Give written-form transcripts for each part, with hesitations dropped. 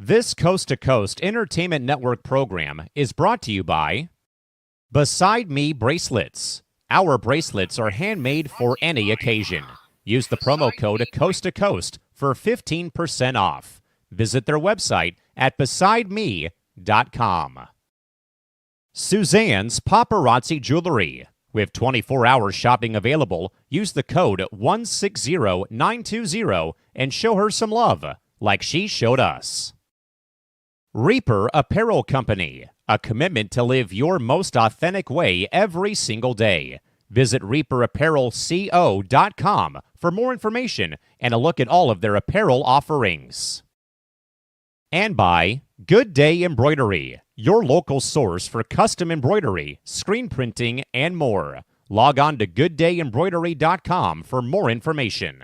This Coast to Coast Entertainment Network program is brought to you by Beside Me Bracelets. Our bracelets are handmade for any occasion. Use the promo code Coast to Coast for 15% off. Visit their website at besideme.com. Suzanne's Paparazzi Jewelry. With 24-hour shopping available, use the code 160920 and show her some love, like she showed us. Reaper Apparel Company, a commitment to live your most authentic way every single day. Visit reaperapparelco.com for more information and a look at all of their apparel offerings. And by Good Day Embroidery, your local source for custom embroidery, screen printing, and more. Log on to gooddayembroidery.com for more information.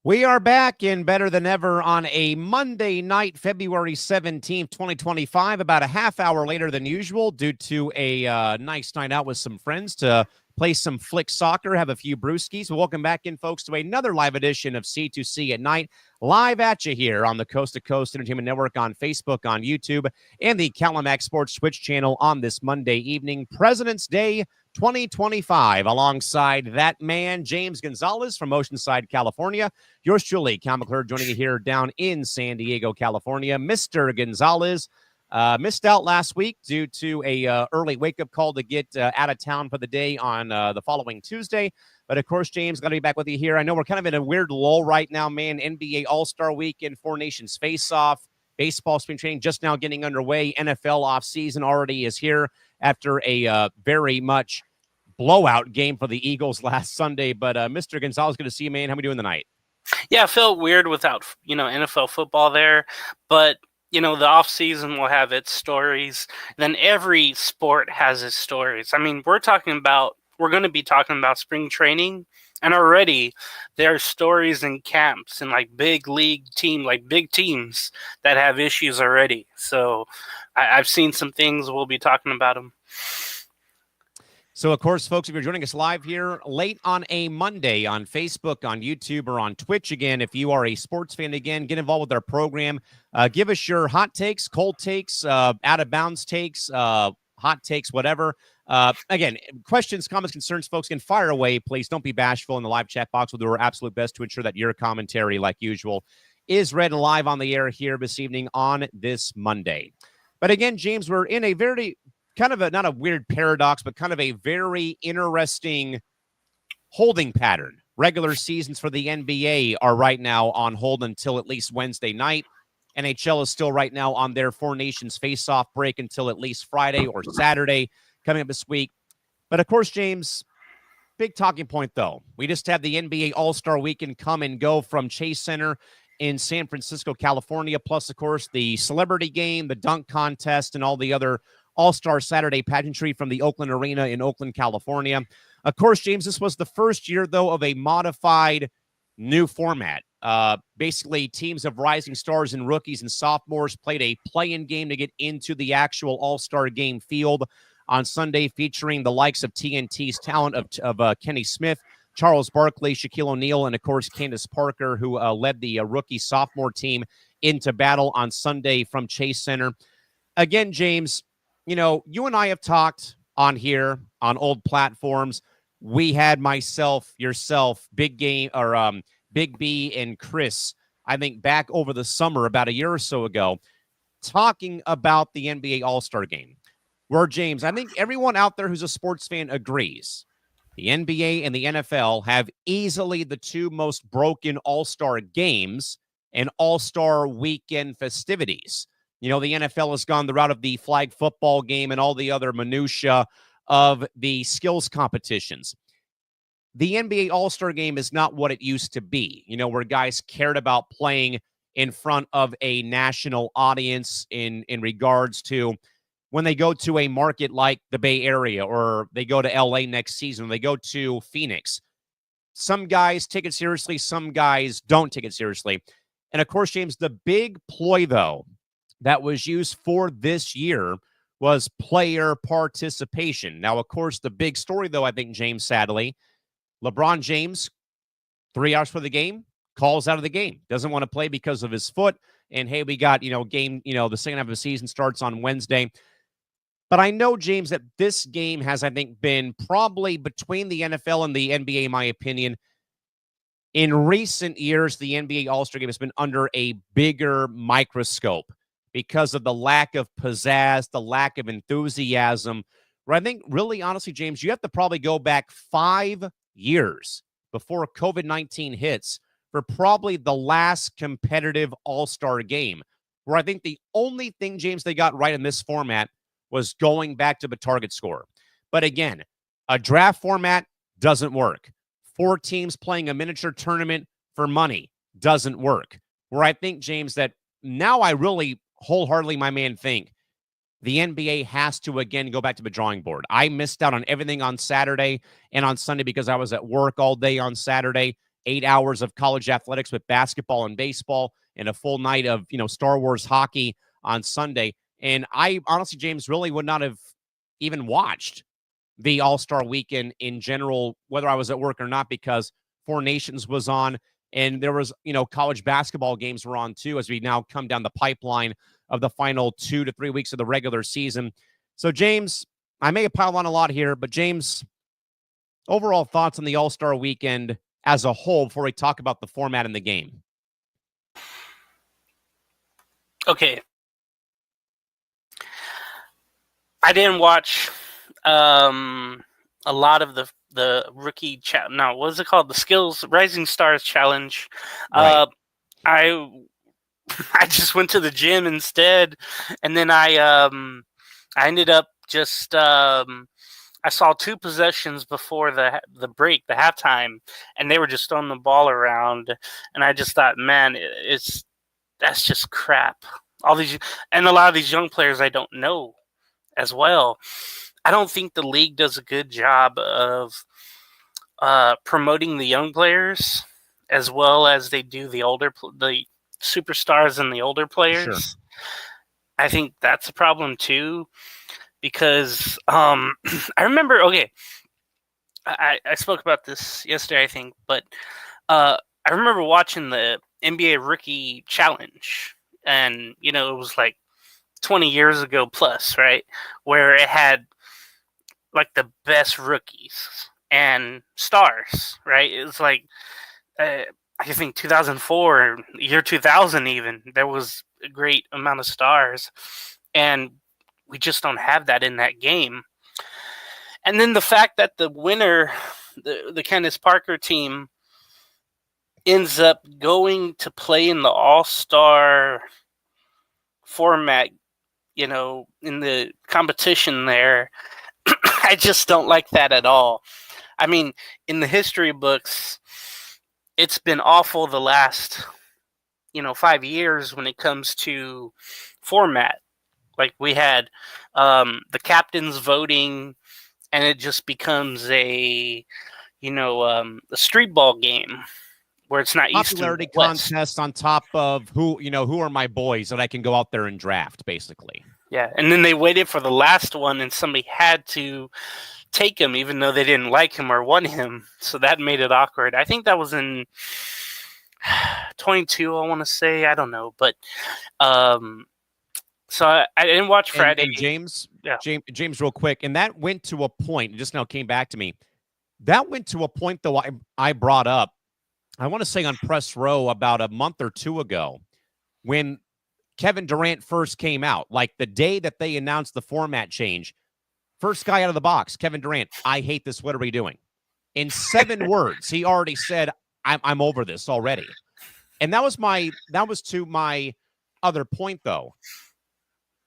We are back in Better Than Ever on a Monday night, February 17th, 2025, about a half hour later than usual due to a nice night out with some friends to play some flick soccer, have a few brewskis. Welcome back in, folks, to another live edition of C2C at Night, live at you here on the Coast to Coast Entertainment Network, on Facebook, on YouTube, and the Callan Sports Twitch channel on this Monday evening, President's Day 2025, alongside that man, James Gonzales from Oceanside, California. Yours truly, Cal McClurg, joining you here down in San Diego, California. Mr. Gonzales missed out last week due to a early wake-up call to get out of town for the day on the following Tuesday. But, of course, James, got to be back with you here. I know we're kind of in a weird lull right now, man. NBA All-Star Weekend, Four Nations Face-Off, baseball spring training just now getting underway. NFL offseason already is here after a very much blowout game for the Eagles last Sunday. But Mr. Gonzales, good to see you, man. How we doing tonight? Yeah, it felt weird without, NFL football there. But, the offseason will have its stories. Then every sport has its stories. I mean, we're going to be talking about spring training. And already there are stories in camps and like big league team, like big teams that have issues already. So I've seen some things. We'll be talking about them. So, of course, folks, if you're joining us live here late on a Monday on Facebook, on YouTube, or on Twitch, again, if you are a sports fan, again, get involved with our program. Give us your hot takes, cold takes, out-of-bounds takes, hot takes, whatever. Again, questions, comments, concerns, folks, can fire away. Please don't be bashful in the live chat box. We'll do our absolute best to ensure that your commentary, like usual, is read and live on the air here this evening on this Monday. But again, James, we're in a very kind of not a weird paradox, but kind of a very interesting holding pattern. Regular seasons for the NBA are right now on hold until at least Wednesday night. NHL is still right now on their Four Nations face-off break until at least Friday or Saturday coming up this week. But, of course, James, big talking point, though. We just had the NBA All-Star Weekend come and go from Chase Center in San Francisco, California, plus, of course, the celebrity game, the dunk contest, and all the other All-Star Saturday pageantry from the Oakland Arena in Oakland, California. Of course, James, this was the first year, though, of a modified new format. Basically, teams of rising stars and rookies and sophomores played a play-in game to get into the actual All-Star game field on Sunday, featuring the likes of TNT's talent of Kenny Smith, Charles Barkley, Shaquille O'Neal, and, of course, Candace Parker, who led the rookie-sophomore team into battle on Sunday from Chase Center. Again, James, you and I have talked on here on old platforms. We had myself, yourself, Big B, and Chris, I think back over the summer, about a year or so ago, talking about the NBA All-Star Game. Where, James, I think everyone out there who's a sports fan agrees. The NBA and the NFL have easily the two most broken All-Star games and All-Star weekend festivities. The NFL has gone the route of the flag football game and all the other minutia of the skills competitions. The NBA All-Star Game is not what it used to be, where guys cared about playing in front of a national audience in regards to when they go to a market like the Bay Area, or they go to LA next season, or they go to Phoenix. Some guys take it seriously, some guys don't take it seriously. And of course, James, the big ploy, though, that was used for this year was player participation. Now, of course, the big story, though, I think, James, sadly, LeBron James, 3 hours for the game, calls out of the game. Doesn't want to play because of his foot. And, hey, we got, game, the second half of the season starts on Wednesday. But I know, James, that this game has, I think, been probably between the NFL and the NBA, in my opinion. In recent years, the NBA All-Star Game has been under a bigger microscope because of the lack of pizzazz, the lack of enthusiasm. Where I think, really, honestly, James, you have to probably go back 5 years before COVID-19 hits for probably the last competitive All-Star Game, where I think the only thing, James, they got right in this format was going back to the target score. But again, a draft format doesn't work. 4 teams playing a miniature tournament for money doesn't work. Where I think, James, that now I really wholeheartedly, my man, think the NBA has to, again, go back to the drawing board. I missed out on everything on Saturday and on Sunday because I was at work all day on Saturday, 8 hours of college athletics with basketball and baseball, and a full night of, Star Wars hockey on Sunday. And I honestly, James, really would not have even watched the All-Star Weekend in general, whether I was at work or not, because Four Nations was on, and there was, college basketball games were on too, as we now come down the pipeline of the final 2 to 3 weeks of the regular season. So, James, I may have piled on a lot here, but James, overall thoughts on the All-Star Weekend as a whole before we talk about the format in the game. Okay. I didn't watch a lot of the rookie no, what is it called? The Skills Rising Stars Challenge. Right. I just went to the gym instead, and then I ended up just I saw 2 possessions before the break, the halftime, and they were just throwing the ball around, and I just thought, man, that's just crap. All these, and a lot of these young players I don't know as well. I don't think the league does a good job of promoting the young players as well as they do the superstars and the older players. Sure. I think that's a problem too, because I remember. Okay, I spoke about this yesterday, I think, but I remember watching the NBA Rookie Challenge, and it was like 20 years ago plus, right? Where it had like the best rookies and stars, right? It was like, I think 2004, year 2000 even, there was a great amount of stars. And we just don't have that in that game. And then the fact that the winner, the Candace Parker team, ends up going to play in the All-Star format, in the competition there, I just don't like that at all. I mean, in the history books, it's been awful the last, 5 years when it comes to format. Like we had the captains voting, and it just becomes a street ball game where it's not popularity contest on top of who are my boys that I can go out there and draft, basically. Yeah, and then they waited for the last one, and somebody had to take him, even though they didn't like him or want him. So that made it awkward. I think that was in 22, I want to say. I don't know, but so I didn't watch Friday. And James, real quick, and that went to a point. It just now came back to me. That went to a point, though, I brought up, I want to say on Press Row about a month or 2 ago, when Kevin Durant first came out, like the day that they announced the format change, first guy out of the box, Kevin Durant, I hate this. What are we doing? In 7 words, he already said, I'm over this already. And that was to my other point, though.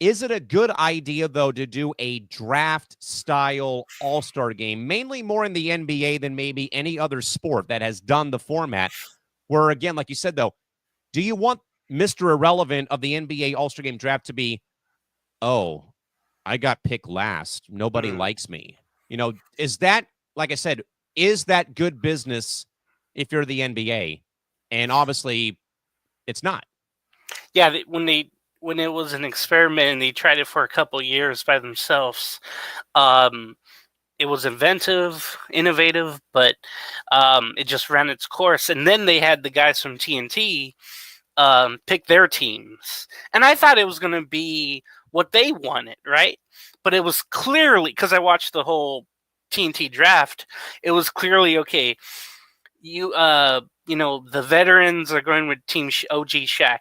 Is it a good idea, though, to do a draft-style all-star game, mainly more in the NBA than maybe any other sport that has done the format, where, again, like you said, though, do you want Mr. Irrelevant of the NBA All-Star Game draft to be, oh, I got picked last. Nobody likes me. Is that, like I said, is that good business if you're the NBA? And obviously, it's not. Yeah, when when it was an experiment and they tried it for a couple years by themselves. It was innovative, but it just ran its course. And then they had the guys from TNT pick their teams. And I thought it was going to be what they wanted, right? But it was clearly, because I watched the whole TNT draft, it was clearly, okay, the veterans are going with Team OG Shaq,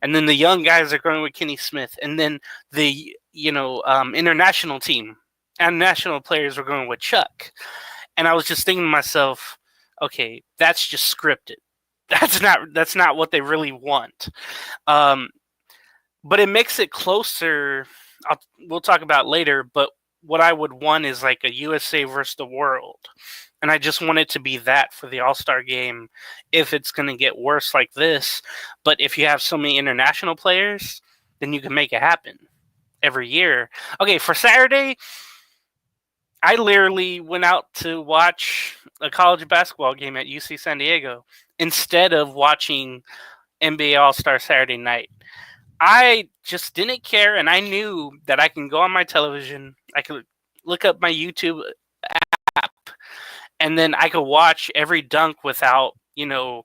and then the young guys are going with Kenny Smith, and then the international team and national players were going with Chuck. And I was just thinking to myself, okay, that's just scripted. That's not what they really want. But it makes it closer. We'll talk about later. But what I would want is like a USA versus the world. And I just want it to be that for the All-Star game if it's going to get worse like this. But if you have so many international players, then you can make it happen every year. Okay, for Saturday, I literally went out to watch a college basketball game at UC San Diego instead of watching NBA All-Star Saturday night. I just didn't care, and I knew that I can go on my television, I could look up my YouTube app, and then I could watch every dunk without, the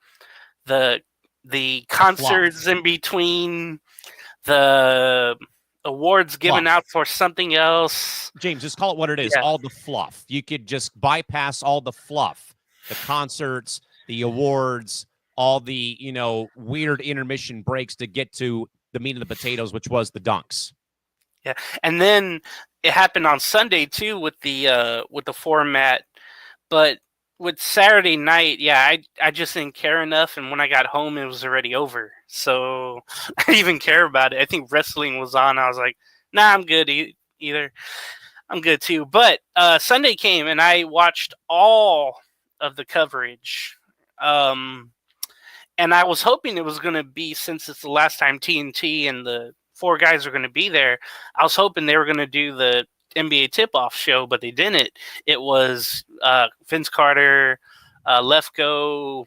concerts in between, the awards given out for something else. James, just call it what it is. Yeah. All the fluff. You could just bypass all the fluff, the concerts, the awards, all the, weird intermission breaks to get to the meat of the potatoes, which was the dunks. Yeah. And then it happened on Sunday too with the format, but with Saturday night, I just didn't care enough, and when I got home, it was already over. So I didn't even care about it. I think wrestling was on. I was like, nah, I'm good either. I'm good too. But Sunday came, and I watched all of the coverage. And I was hoping it was going to be, since it's the last time TNT and the four guys are going to be there, I was hoping they were going to do the NBA tip-off show, but they didn't. It was Vince Carter, Lefko,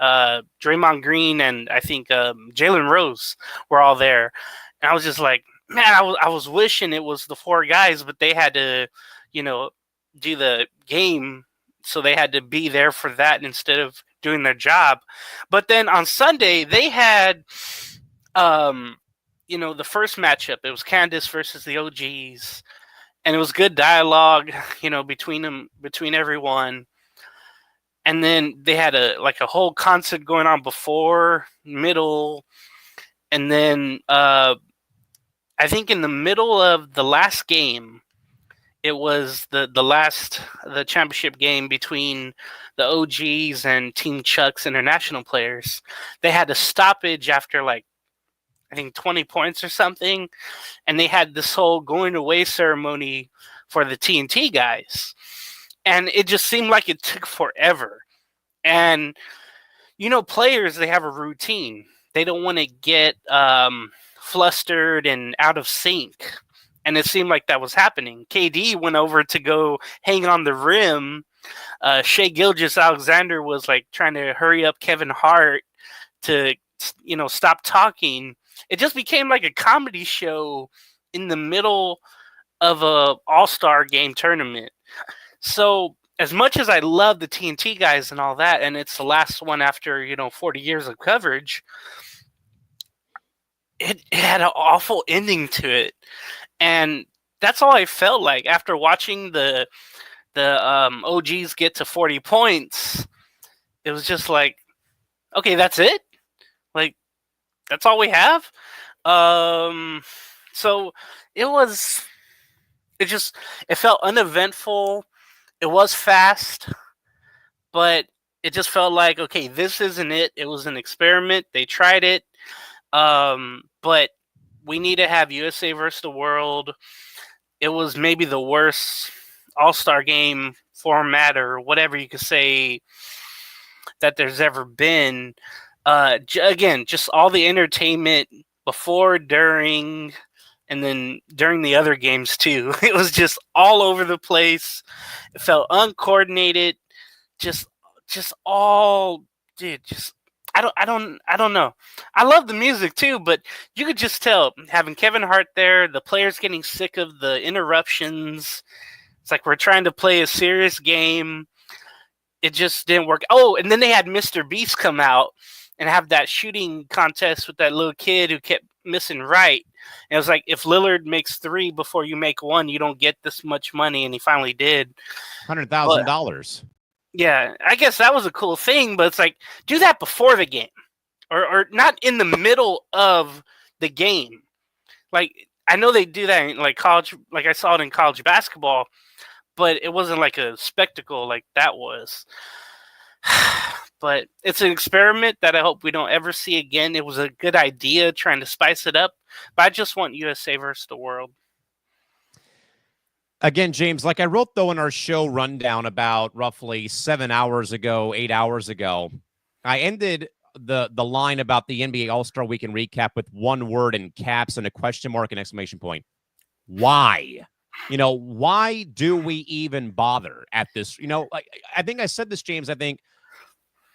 Draymond Green, and I think Jalen Rose were all there. And I was just like, man, I was wishing it was the four guys, but they had to, do the game, so they had to be there for that instead of doing their job. But then on Sunday, they had, the first matchup. It was Candace versus the OGs. And it was good dialogue, between everyone. And then they had a whole concert going on before, middle, and then I think in the middle of the last game, it was the championship game between the OGs and Team Chuck's international players. They had a stoppage after I think 20 points or something, and they had this whole going away ceremony for the TNT guys. And it just seemed like it took forever. And, players, they have a routine. They don't want to get flustered and out of sync. And it seemed like that was happening. KD went over to go hang on the rim. Shea Gilgeous-Alexander was trying to hurry up Kevin Hart to, stop talking. It just became like a comedy show in the middle of a all-star game tournament. So as much as I love the TNT guys and all that, and it's the last one after, 40 years of coverage, it had an awful ending to it. And that's all I felt like after watching the OGs get to 40 points. It was just like, okay, that's it? That's all we have? So it felt uneventful. It was fast, but it just felt like, okay, this isn't it. It was an experiment. They tried it. But we need to have USA versus the world. It was maybe the worst All-Star game format or whatever you could say that there's ever been. Again, just all the entertainment before, during, and then during the other games too. It was just all over the place. It felt uncoordinated. Just I don't know. I love the music too, but you could just tell having Kevin Hart there, the players getting sick of the interruptions. It's like we're trying to play a serious game. It just didn't work. Oh, and then they had Mr. Beast come out and have that shooting contest with that little kid who kept missing right. And it was like, if Lillard makes 3 before you make 1, you don't get this much money, and he finally did. $100,000. Yeah, I guess that was a cool thing, but it's like, do that before the game. Or not in the middle of the game. Like, I know they do that in like college, like I saw it in college basketball, but it wasn't like a spectacle like that was. But it's an experiment that I hope we don't ever see again. It was a good idea trying to spice it up, but I just want USA versus the world. Again, James, like I wrote, though, in our show rundown about roughly 7 hours ago, 8 hours ago, I ended the line about the NBA All-Star Weekend recap with one word in caps and a question mark and exclamation point. Why? Why do we even bother at this? I think I said this, James, I think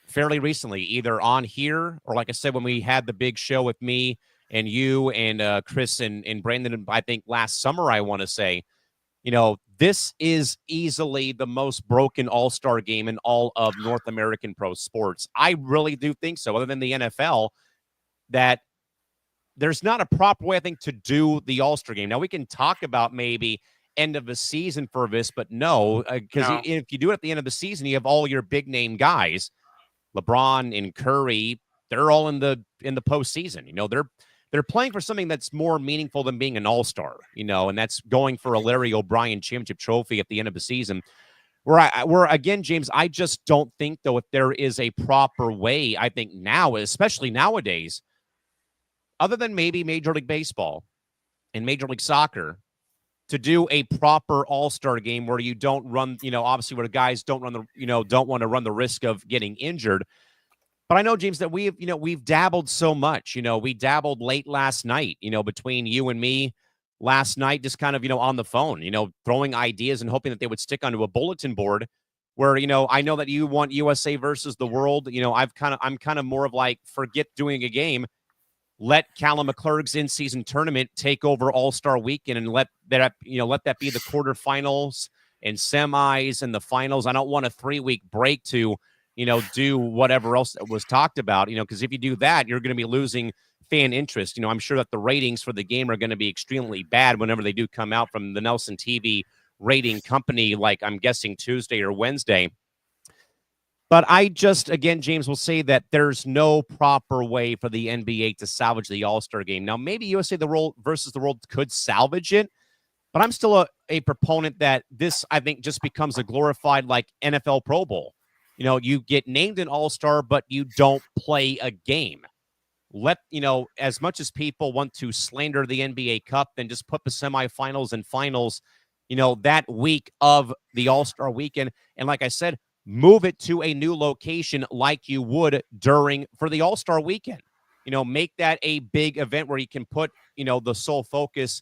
fairly recently, either on here or like I said, when we had the big show with me and you and Chris and Brandon, I think last summer, I want to say, this is easily the most broken all-star game in all of North American pro sports. I really do think so, other than the NFL, that there's not a proper way, I think, to do the all-star game. Now, we can talk about maybe end of the season for this, but no, because if you do it at the end of the season, you have all your big-name guys, LeBron and Curry, they're all in the postseason. They're playing for something that's more meaningful than being an all-star, and that's going for a Larry O'Brien championship trophy at the end of the season. Where again, James, I just don't think, though, if there is a proper way, I think now, especially nowadays, other than maybe Major League Baseball and Major League Soccer, to do a proper all-star game where you don't run, obviously where the guys don't run don't want to run the risk of getting injured. But I know, James, that we've dabbled so much. We dabbled late last night, between you and me last night, just kind of, on the phone, throwing ideas and hoping that they would stick onto a bulletin board where, I know that you want USA versus the world. I'm kind of more of like, forget doing a game. Let Callan McClurg's in-season tournament take over All-Star Weekend and let that be the quarterfinals and semis and the finals. I don't want a 3-week break to do whatever else that was talked about, because if you do that, you're going to be losing fan interest. I'm sure that the ratings for the game are going to be extremely bad whenever they do come out from the Nelson TV rating company, like I'm guessing Tuesday or Wednesday. But I just, again, James, will say that there's no proper way for the NBA to salvage the All-Star game. Now, maybe USA versus the world could salvage it, but I'm still a proponent that this, I think, just becomes a glorified like NFL Pro Bowl. You get named an all-star, but you don't play a game. As much as people want to slander the NBA Cup, then just put the semifinals and finals, that week of the All-Star weekend. And like I said, move it to a new location like you would for the All-Star weekend. Make that a big event where you can put, the sole focus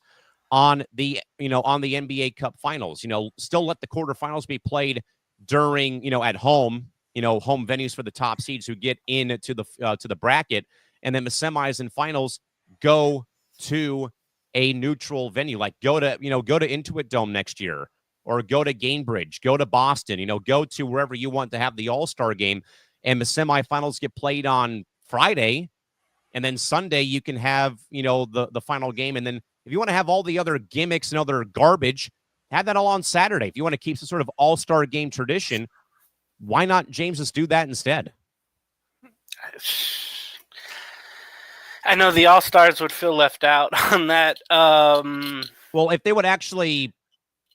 on the NBA Cup finals. Still let the quarterfinals be played during, at home, home venues for the top seeds who get into the bracket, and then the semis and finals go to a neutral venue, like go to Intuit Dome next year, or go to Gainbridge, go to Boston, go to wherever you want to have the All-Star game, and the semifinals get played on Friday, and then Sunday you can have, the final game. And then if you want to have all the other gimmicks and other garbage, have that all on Saturday. If you want to keep some sort of All-Star game tradition, why not, James, just do that instead? I know the All-Stars would feel left out on that. Well, if they would actually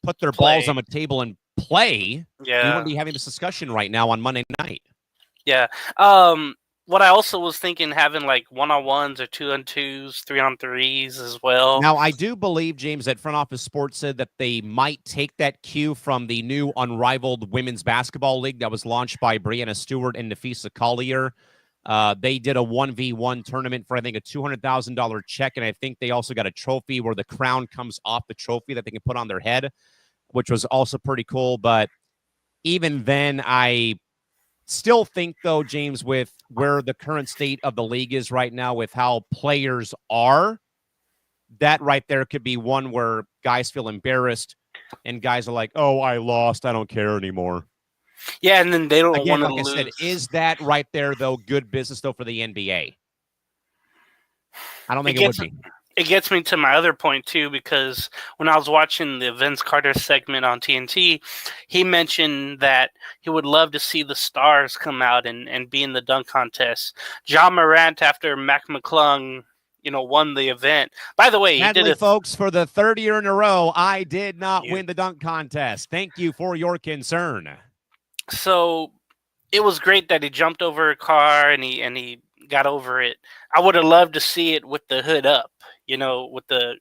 put their balls on the table and play, we wouldn't be having this discussion right now on Monday night. Yeah. What I also was thinking, having like 1-on-1s or 2-on-2s, 3-on-3s as well. Now, I do believe, James, that Front Office Sports said that they might take that cue from the new unrivaled women's basketball league that was launched by Brianna Stewart and Nafisa Collier. They did a 1v1 tournament for, I think, a $200,000 check, and I think they also got a trophy where the crown comes off the trophy that they can put on their head, which was also pretty cool. But even then, still think, though, James, with where the current state of the league is right now, with how players are, that right there could be one where guys feel embarrassed and guys are like, oh, I lost. I don't care anymore. Yeah, and then they don't Again, want to like lose. I said, is that right there, though, good business, though, for the NBA? I don't think it would be. It gets me to my other point, too, because when I was watching the Vince Carter segment on TNT, he mentioned that he would love to see the stars come out and be in the dunk contest. John Morant, after McClurg, won the event. By the way, Sadly, folks, for the third year in a row, I did not win the dunk contest. Thank you for your concern. So it was great that he jumped over a car and he got over it. I would have loved to see it with the hood up, with the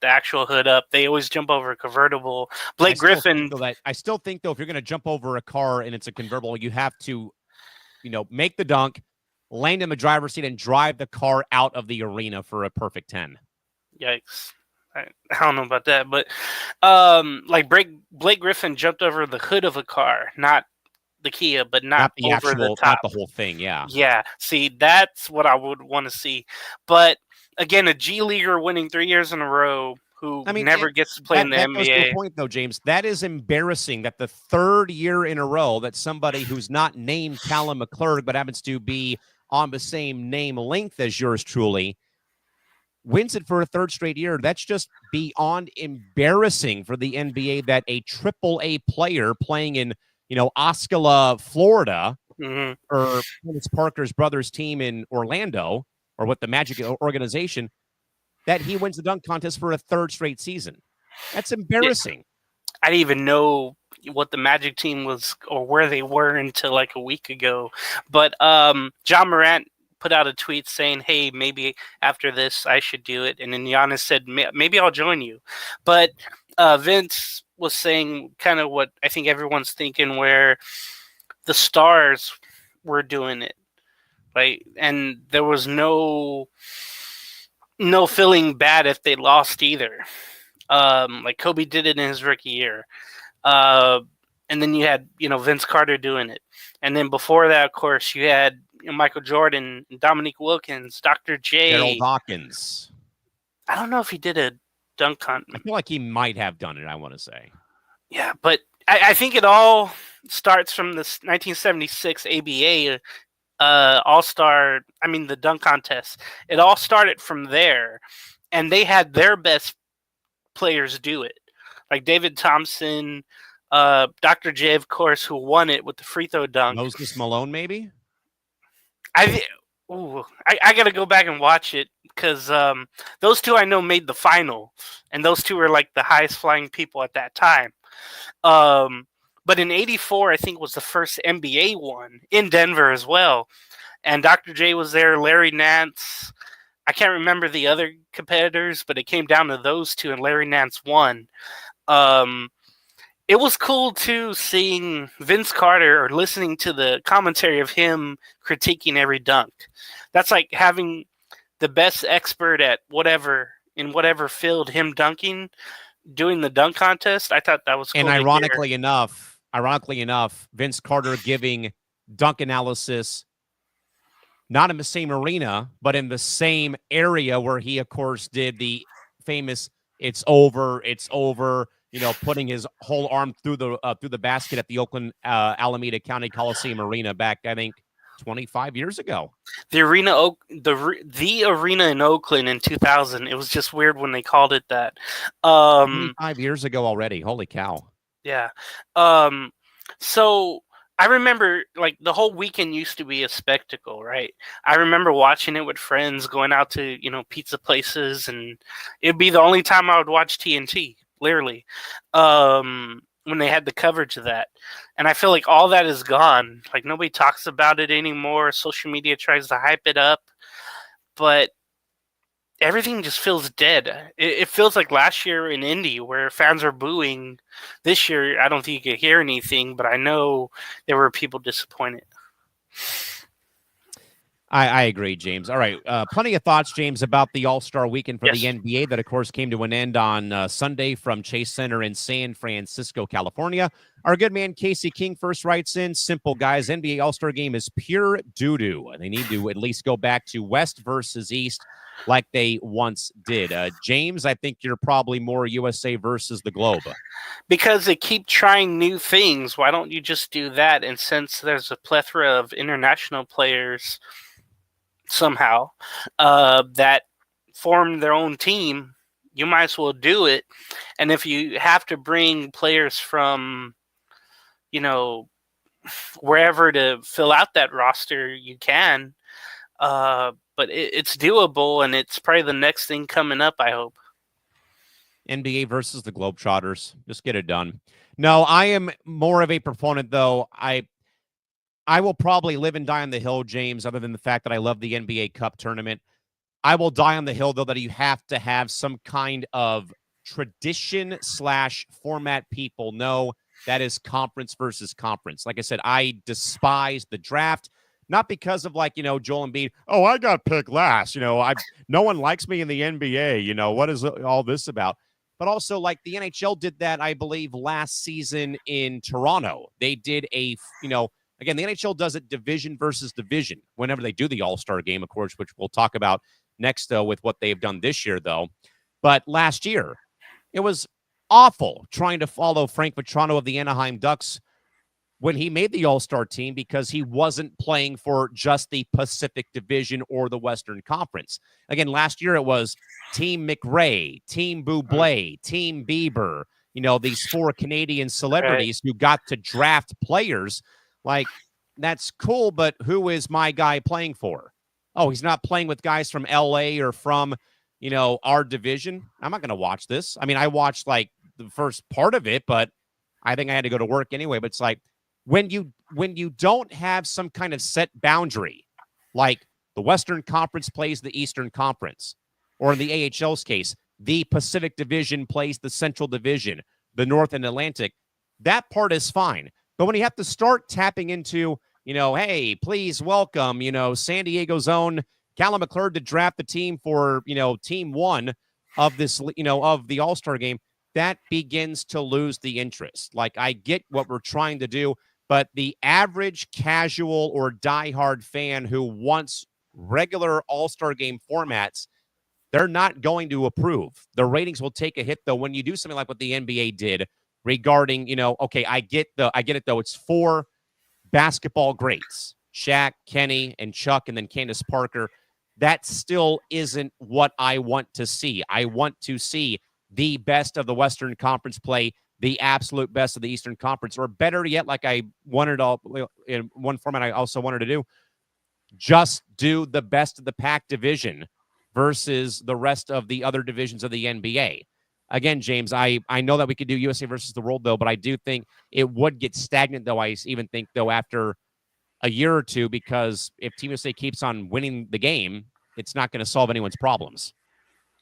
actual hood up. They always jump over a convertible. Blake Griffin. I still think, though, if you're going to jump over a car and it's a convertible, you have to, make the dunk, land in the driver's seat, and drive the car out of the arena for a perfect 10. Yikes. I don't know about that, but like Blake Griffin jumped over the hood of a car, not the Kia, but not the over actual, the top. not the whole thing. Yeah. Yeah. See, that's what I would want to see. But again, a G leaguer winning 3 years in a row who never gets to play in the NBA. Goes to the point, though, James. That is embarrassing that the third year in a row that somebody who's not named Callan McClurg but happens to be on the same name length as yours truly wins it for a third straight year. That's just beyond embarrassing for the NBA that a AAA player playing in, Osceola, Florida, or Vince Parker's brother's team in Orlando, or what the Magic organization, that he wins the dunk contest for a third straight season. That's embarrassing. I didn't even know what the Magic team was or where they were until like a week ago. But John Morant put out a tweet saying, hey, maybe after this I should do it. And then Giannis said, maybe I'll join you. But Vince was saying kind of what I think everyone's thinking, where the stars were doing it, right? And there was no feeling bad if they lost either. Like Kobe did it in his rookie year. And then you had, Vince Carter doing it. And then before that, of course, you had Michael Jordan, Dominique Wilkins, Dr. J. Gerald Hawkins. I don't know if he did a dunk contest. I feel like he might have done it, I want to say. Yeah, but I think it all starts from this 1976 ABA All-Star, the dunk contest. It all started from there, and they had their best players do it. Like David Thompson, Dr. J, of course, who won it with the free throw dunk. Moses Malone, maybe? I got to go back and watch it, because those two I know made the final, and those two were like the highest flying people at that time. But in '84, I think was the first NBA one in Denver as well. And Dr. J was there, Larry Nance. I can't remember the other competitors, but it came down to those two, and Larry Nance won. It was cool, too, seeing Vince Carter or listening to the commentary of him critiquing every dunk. That's like having the best expert at whatever field, him dunking, doing the dunk contest. I thought that was cool. And ironically enough, Vince Carter giving dunk analysis not in the same arena, but in the same area where he, of course, did the famous "It's over, putting his whole arm through the basket at the Oakland Alameda County Coliseum Arena back, I think, 25 years ago. The arena in Oakland in 2000. It was just weird when they called it that. 25 years ago already. Holy cow. Yeah. So I remember, like, the whole weekend used to be a spectacle, right? I remember watching it with friends, going out to, pizza places, and it'd be the only time I would watch TNT, literally, when they had the coverage of that. And I feel like all that is gone. Like, nobody talks about it anymore. Social media tries to hype it up, but everything just feels dead. It feels like last year in Indy, where fans are booing. This year, I don't think you could hear anything, but I know there were people disappointed. I agree, James. All right. Plenty of thoughts, James, about the All-Star Weekend for the NBA that, of course, came to an end on Sunday from Chase Center in San Francisco, California. Our good man Casey King first writes in, simple guys, NBA All-Star Game is pure doo-doo. They need to at least go back to West versus East like they once did. James, I think you're probably more USA versus the globe. Because they keep trying new things. Why don't you just do that? And since there's a plethora of international players somehow that form their own team, you might as well do it. And if you have to bring players from, wherever to fill out that roster, you can. But it's doable, and it's probably the next thing coming up, I hope. NBA versus the Globetrotters. Just get it done. No, I am more of a proponent, though. I will probably live and die on the hill, James, other than the fact that I love the NBA Cup tournament. I will die on the hill, though, that you have to have some kind of tradition/format people know that is conference versus conference. Like I said, I despise the draft. Not because of Joel Embiid. Oh, I got picked last. No one likes me in the NBA. What is all this about? But also, the NHL did that, I believe, last season in Toronto. They did again, the NHL does it division versus division whenever they do the All-Star Game, of course, which we'll talk about next, with what they've done this year, though. But last year, it was awful trying to follow Frank Vatrano of the Anaheim Ducks when he made the All-Star team because he wasn't playing for just the Pacific Division or the Western Conference. Again, last year it was Team McRae, Team Bublé, Team Bieber, these 4 Canadian celebrities who got to draft players. That's cool, but who is my guy playing for? Oh, he's not playing with guys from LA or from, our division. I'm not going to watch this. I mean, I watched the first part of it, but I think I had to go to work anyway. But it's when you don't have some kind of set boundary, like the Western Conference plays the Eastern Conference, or in the AHL's case, the Pacific Division plays the Central Division, the North and Atlantic, that part is fine. But when you have to start tapping into, hey, please welcome, San Diego's own Callan McClurg to draft the team for, team 1 of this, of the All-Star Game, that begins to lose the interest. I get what we're trying to do, but the average casual or diehard fan who wants regular All-Star Game formats, they're not going to approve. The ratings will take a hit, though, when you do something like what the NBA did regarding, okay, I get it, though. It's 4 basketball greats, Shaq, Kenny, and Chuck, and then Candace Parker. That still isn't what I want to see. I want to see the best of the Western Conference play the absolute best of the Eastern Conference, or better yet, like I wanted in one format I also wanted to do, just do the best of the Pac division versus the rest of the other divisions of the NBA. Again, James, I know that we could do USA versus the world, though, but I do think it would get stagnant, though. I even think, though, after a year or two, because if Team USA keeps on winning the game, it's not going to solve anyone's problems.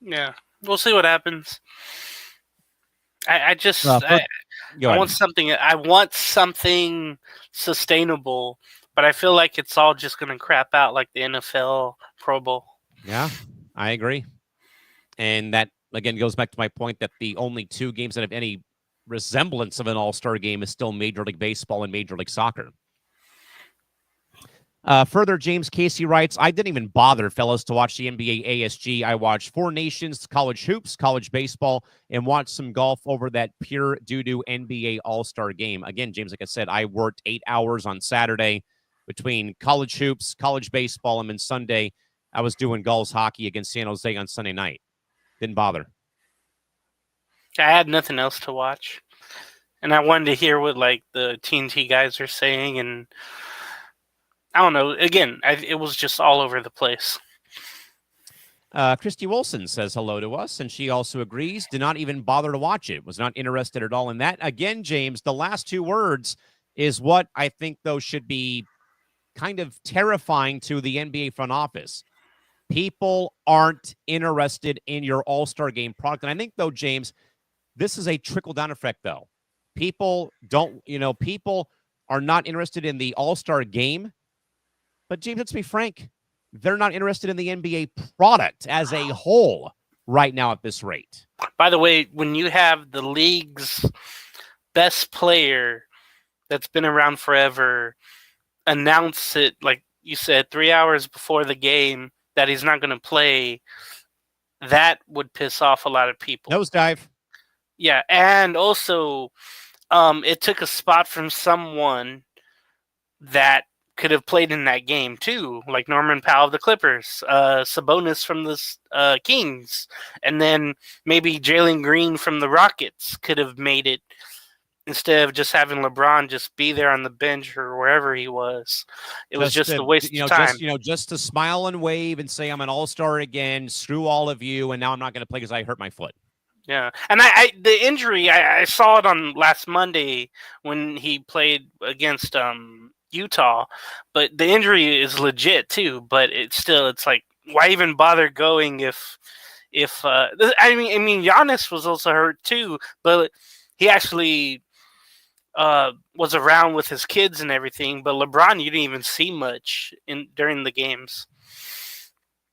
Yeah, we'll see what happens. I want something. I want something sustainable, but I feel like it's all just going to crap out like the NFL Pro Bowl. Yeah, I agree. And that, again, goes back to my point that the only 2 games that have any resemblance of an all-star game is still Major League Baseball and Major League Soccer. Further, James Casey writes, I didn't even bother, fellas, to watch the NBA ASG. I watched 4 Nations, college hoops, college baseball, and watched some golf over that pure doo-doo NBA All-Star game. Again, James, like I said, I worked 8 hours on Saturday between college hoops, college baseball, and then Sunday I was doing Gulls hockey against San Jose on Sunday night. Didn't bother. I had nothing else to watch. And I wanted to hear what, the TNT guys are saying, and I don't know. Again, it was just all over the place. Christy Wilson says hello to us, and she also agrees. Did not even bother to watch it. Was not interested at all in that. Again, James, the last 2 words is what I think, though, should be kind of terrifying to the NBA front office. People aren't interested in your All-Star Game product. And I think, though, James, this is a trickle-down effect, though. People are not interested in the All-Star Game. But, James, let's be frank, they're not interested in the NBA product as a whole right now at this rate. By the way, when you have the league's best player that's been around forever announce it, like you said, 3 hours before the game that he's not going to play, that would piss off a lot of people. Nosedive. Yeah, and also it took a spot from someone that could have played in that game too, like Norman Powell of the Clippers, Sabonis from the Kings, and then maybe Jalen Green from the Rockets could have made it instead of just having LeBron just be there on the bench or wherever he was. It was just a waste of time. Just to smile and wave and say I'm an all-star again. Screw all of you, and now I'm not going to play because I hurt my foot. Yeah, and the injury, I saw it on last Monday when he played against Utah, but the injury is legit too. But it's like, why even bother going if I mean Giannis was also hurt too, but he actually was around with his kids and everything. But LeBron, you didn't even see much during the games.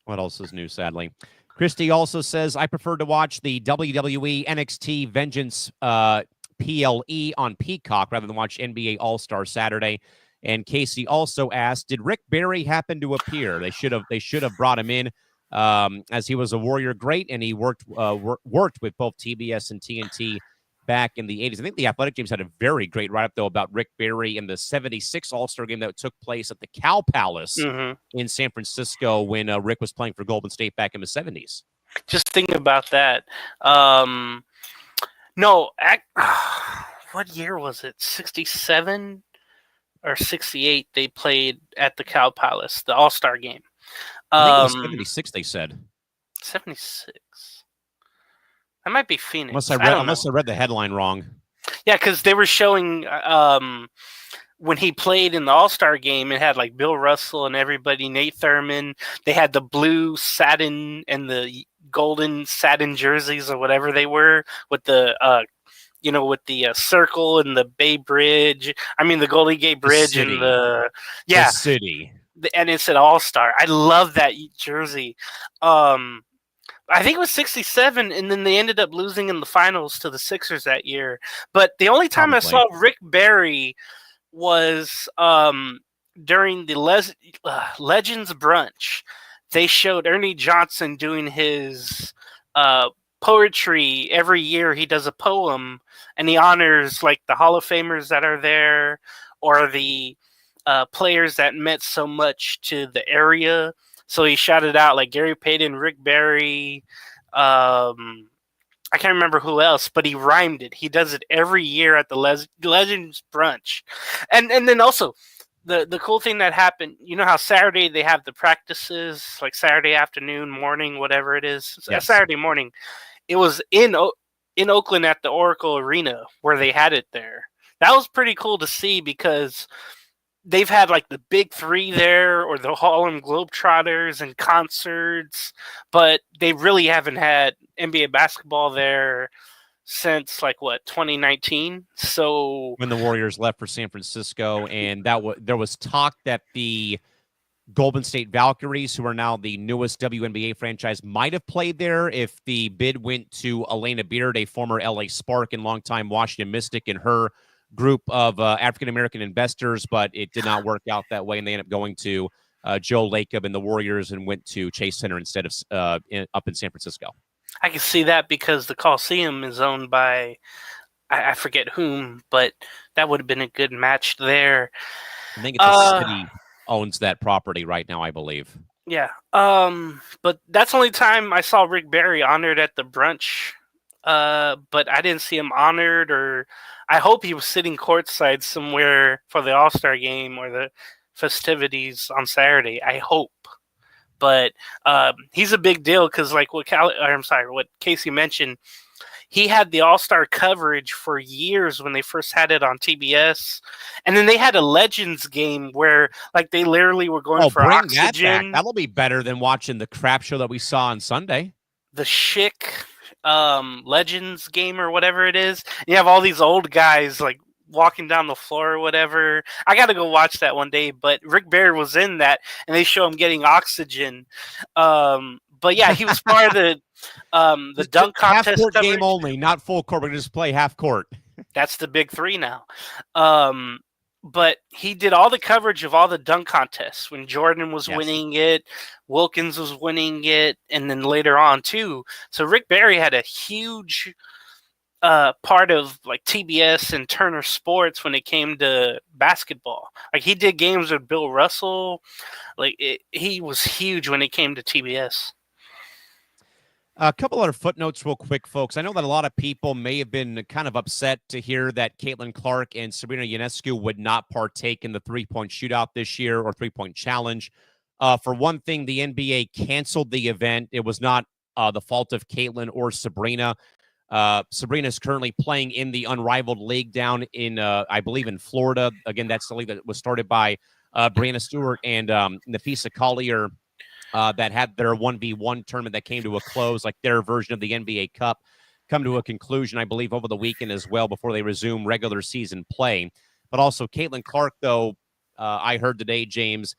What else is new? Sadly. Christy also says, I prefer to watch the WWE NXT Vengeance PLE on Peacock rather than watch NBA All-Star Saturday. And Casey also asked, did Rick Barry happen to appear? They should have brought him in as he was a Warrior great, and he worked with both TBS and TNT back in the 80s. I think the Athletic James had a very great write-up, though, about Rick Barry in the 76 All-Star game that took place at the Cow Palace in San Francisco when Rick was playing for Golden State back in the 70s. Just thinking about that. What year was it? 67 or 68 they played at the Cow Palace, the All-Star game. I think it was 76, they said. 76. That might be Phoenix. Unless I read the headline wrong. Yeah, because they were showing when he played in the All-Star game, it had like Bill Russell and everybody, Nate Thurman. They had the blue satin and the golden satin jerseys or whatever they were with the circle and the Bay Bridge. I mean, the Golden Gate Bridge and the city. And it said All-Star. I love that jersey. I think it was 67, and then they ended up losing in the finals to the Sixers that year. But the only time I saw Rick Barry was during the Legends Brunch. They showed Ernie Johnson doing his poetry. Every year he does a poem, and he honors like the Hall of Famers that are there or the players that meant so much to the area. So he shouted out like Gary Payton, Rick Barry, I can't remember who else, but he rhymed it. He does it every year at the Legends Brunch. And then also the cool thing that happened, you know how Saturday they have the practices, like Saturday afternoon, morning, whatever it is, yes. Saturday morning. It was in Oakland at the Oracle Arena where they had it there. That was pretty cool to see because they've had like the big three there or the Harlem Globetrotters and concerts, but they really haven't had NBA basketball there since 2019. So when the Warriors left for San Francisco, and there was talk that the Golden State Valkyries, who are now the newest WNBA franchise, might have played there if the bid went to Elena Beard, a former LA Spark and longtime Washington Mystic, and her group of African-American investors, but it did not work out that way, and they ended up going to Joe Lacob and the Warriors and went to Chase Center instead of up in San Francisco. I can see that because the Coliseum is owned by, I forget whom, but that would have been a good match there. I think it's the city owns that property right now, I believe. Yeah, but that's the only time I saw Rick Barry honored at the brunch. But I didn't see him honored, or I hope he was sitting courtside somewhere for the All-Star game or the festivities on Saturday. I hope. But he's a big deal because, like what Casey mentioned, he had the All-Star coverage for years when they first had it on TBS, and then they had a Legends game where, like, they literally were going for oxygen. That back. That'll be better than watching the crap show that we saw on Sunday. The Schick Legends game or whatever it is. You have all these old guys like walking down the floor or whatever. I got to go watch that one day. But Rick Barry was in that, and they show him getting oxygen. But yeah, he was part of the dunk contest half court coverage. game only, not full court. We're gonna just play half court. That's the big three now. But he did all the coverage of all the dunk contests when Jordan was winning it, Wilkins was winning it, and then later on too. So Rick Barry had a huge part of like TBS and Turner Sports when it came to basketball. Like he did games with Bill Russell. Like he was huge when it came to TBS. A couple other footnotes real quick, folks. I know that a lot of people may have been kind of upset to hear that Caitlin Clark and Sabrina Ionescu would not partake in the three-point shootout this year or three-point challenge. For one thing, the NBA canceled the event. It was not the fault of Caitlin or Sabrina. Sabrina is currently playing in the Unrivaled League down in, I believe, in Florida. Again, that's the league that was started by Brianna Stewart and Nafisa Collier. That had their 1v1 tournament that came to a close, like their version of the NBA Cup, come to a conclusion, I believe, over the weekend as well before they resume regular season play. But also, Caitlin Clark, though, I heard today, James,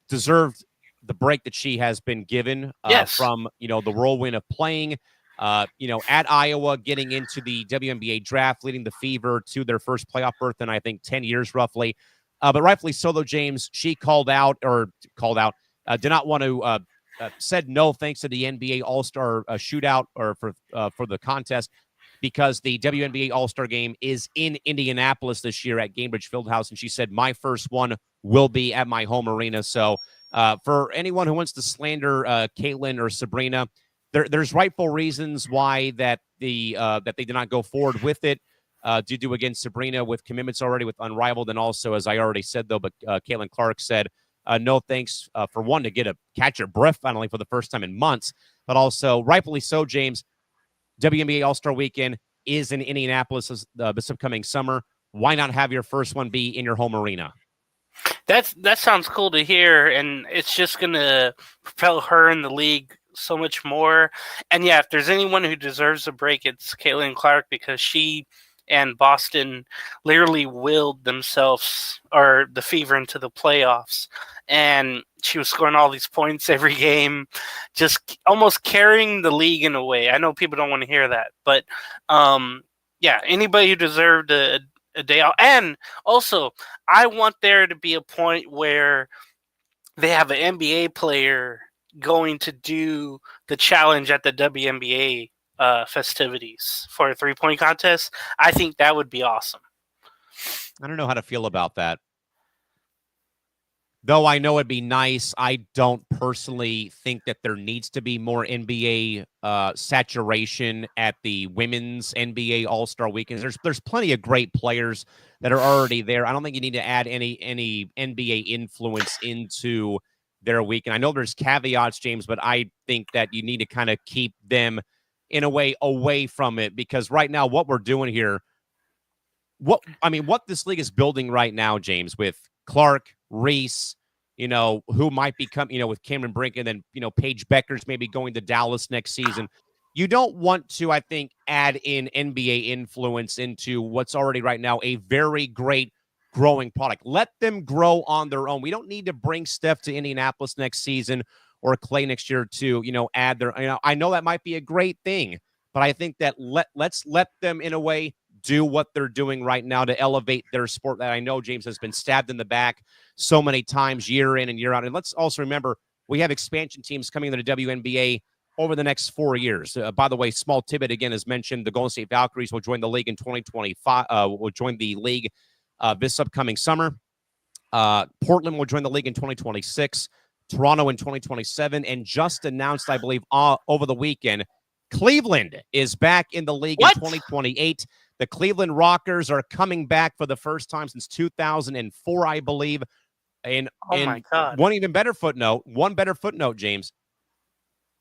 deserved the break that she has been given from, the whirlwind of playing, at Iowa, getting into the WNBA draft, leading the Fever to their first playoff berth in, I think, 10 years roughly. But rightfully so, though, James, she did not want to said no thanks to the NBA All-Star shootout or for the contest because the WNBA All-Star game is in Indianapolis this year at Gainbridge Fieldhouse, and she said my first one will be at my home arena. So for anyone who wants to slander Caitlin or Sabrina, there's rightful reasons why that they did not go forward with it. Due to, again, Sabrina with commitments already with Unrivaled, and also, as I already said, though, but Caitlin Clark said, no thanks for one to catch your breath finally for the first time in months, but also rightfully so, James. WNBA All-Star Weekend is in Indianapolis this upcoming summer. Why not have your first one be in your home arena? That sounds cool to hear, and it's just gonna propel her in the league so much more. And yeah, if there's anyone who deserves a break, it's Caitlin Clark because she and Boston literally willed themselves or the Fever into the playoffs. And she was scoring all these points every game, just almost carrying the league in a way. I know people don't want to hear that, but yeah, anybody who deserved a day out. And also, I want there to be a point where they have an NBA player going to do the challenge at the WNBA festivities for a three-point contest. I think that would be awesome. I don't know how to feel about that. Though I know it'd be nice, I don't personally think that there needs to be more NBA saturation at the women's NBA All-Star Weekends. There's plenty of great players that are already there. I don't think you need to add any NBA influence into their weekend. I know there's caveats, James, but I think that you need to kind of keep them in a way away from it, because right now what we're doing here, what this league is building right now, James, with Clark, Reese, who might become, with Cameron Brink, and then, Paige Beckers maybe going to Dallas next season. You don't want to, I think, add in NBA influence into what's already right now a very great growing product. Let them grow on their own. We don't need to bring Steph to Indianapolis next season or Clay next year to, add their, I know that might be a great thing, but I think that let's let them in a way do what they're doing right now to elevate their sport that I know, James, has been stabbed in the back so many times year in and year out. And let's also remember, we have expansion teams coming into the WNBA over the next 4 years. By the way, small tidbit again, as mentioned, the Golden State Valkyries will join the league in 2025, will join the league this upcoming summer. Portland will join the league in 2026, Toronto in 2027, and just announced, I believe, over the weekend, Cleveland is back in the league in 2028. The Cleveland Rockers are coming back for the first time since 2004, I believe. And, my God. One better footnote, James.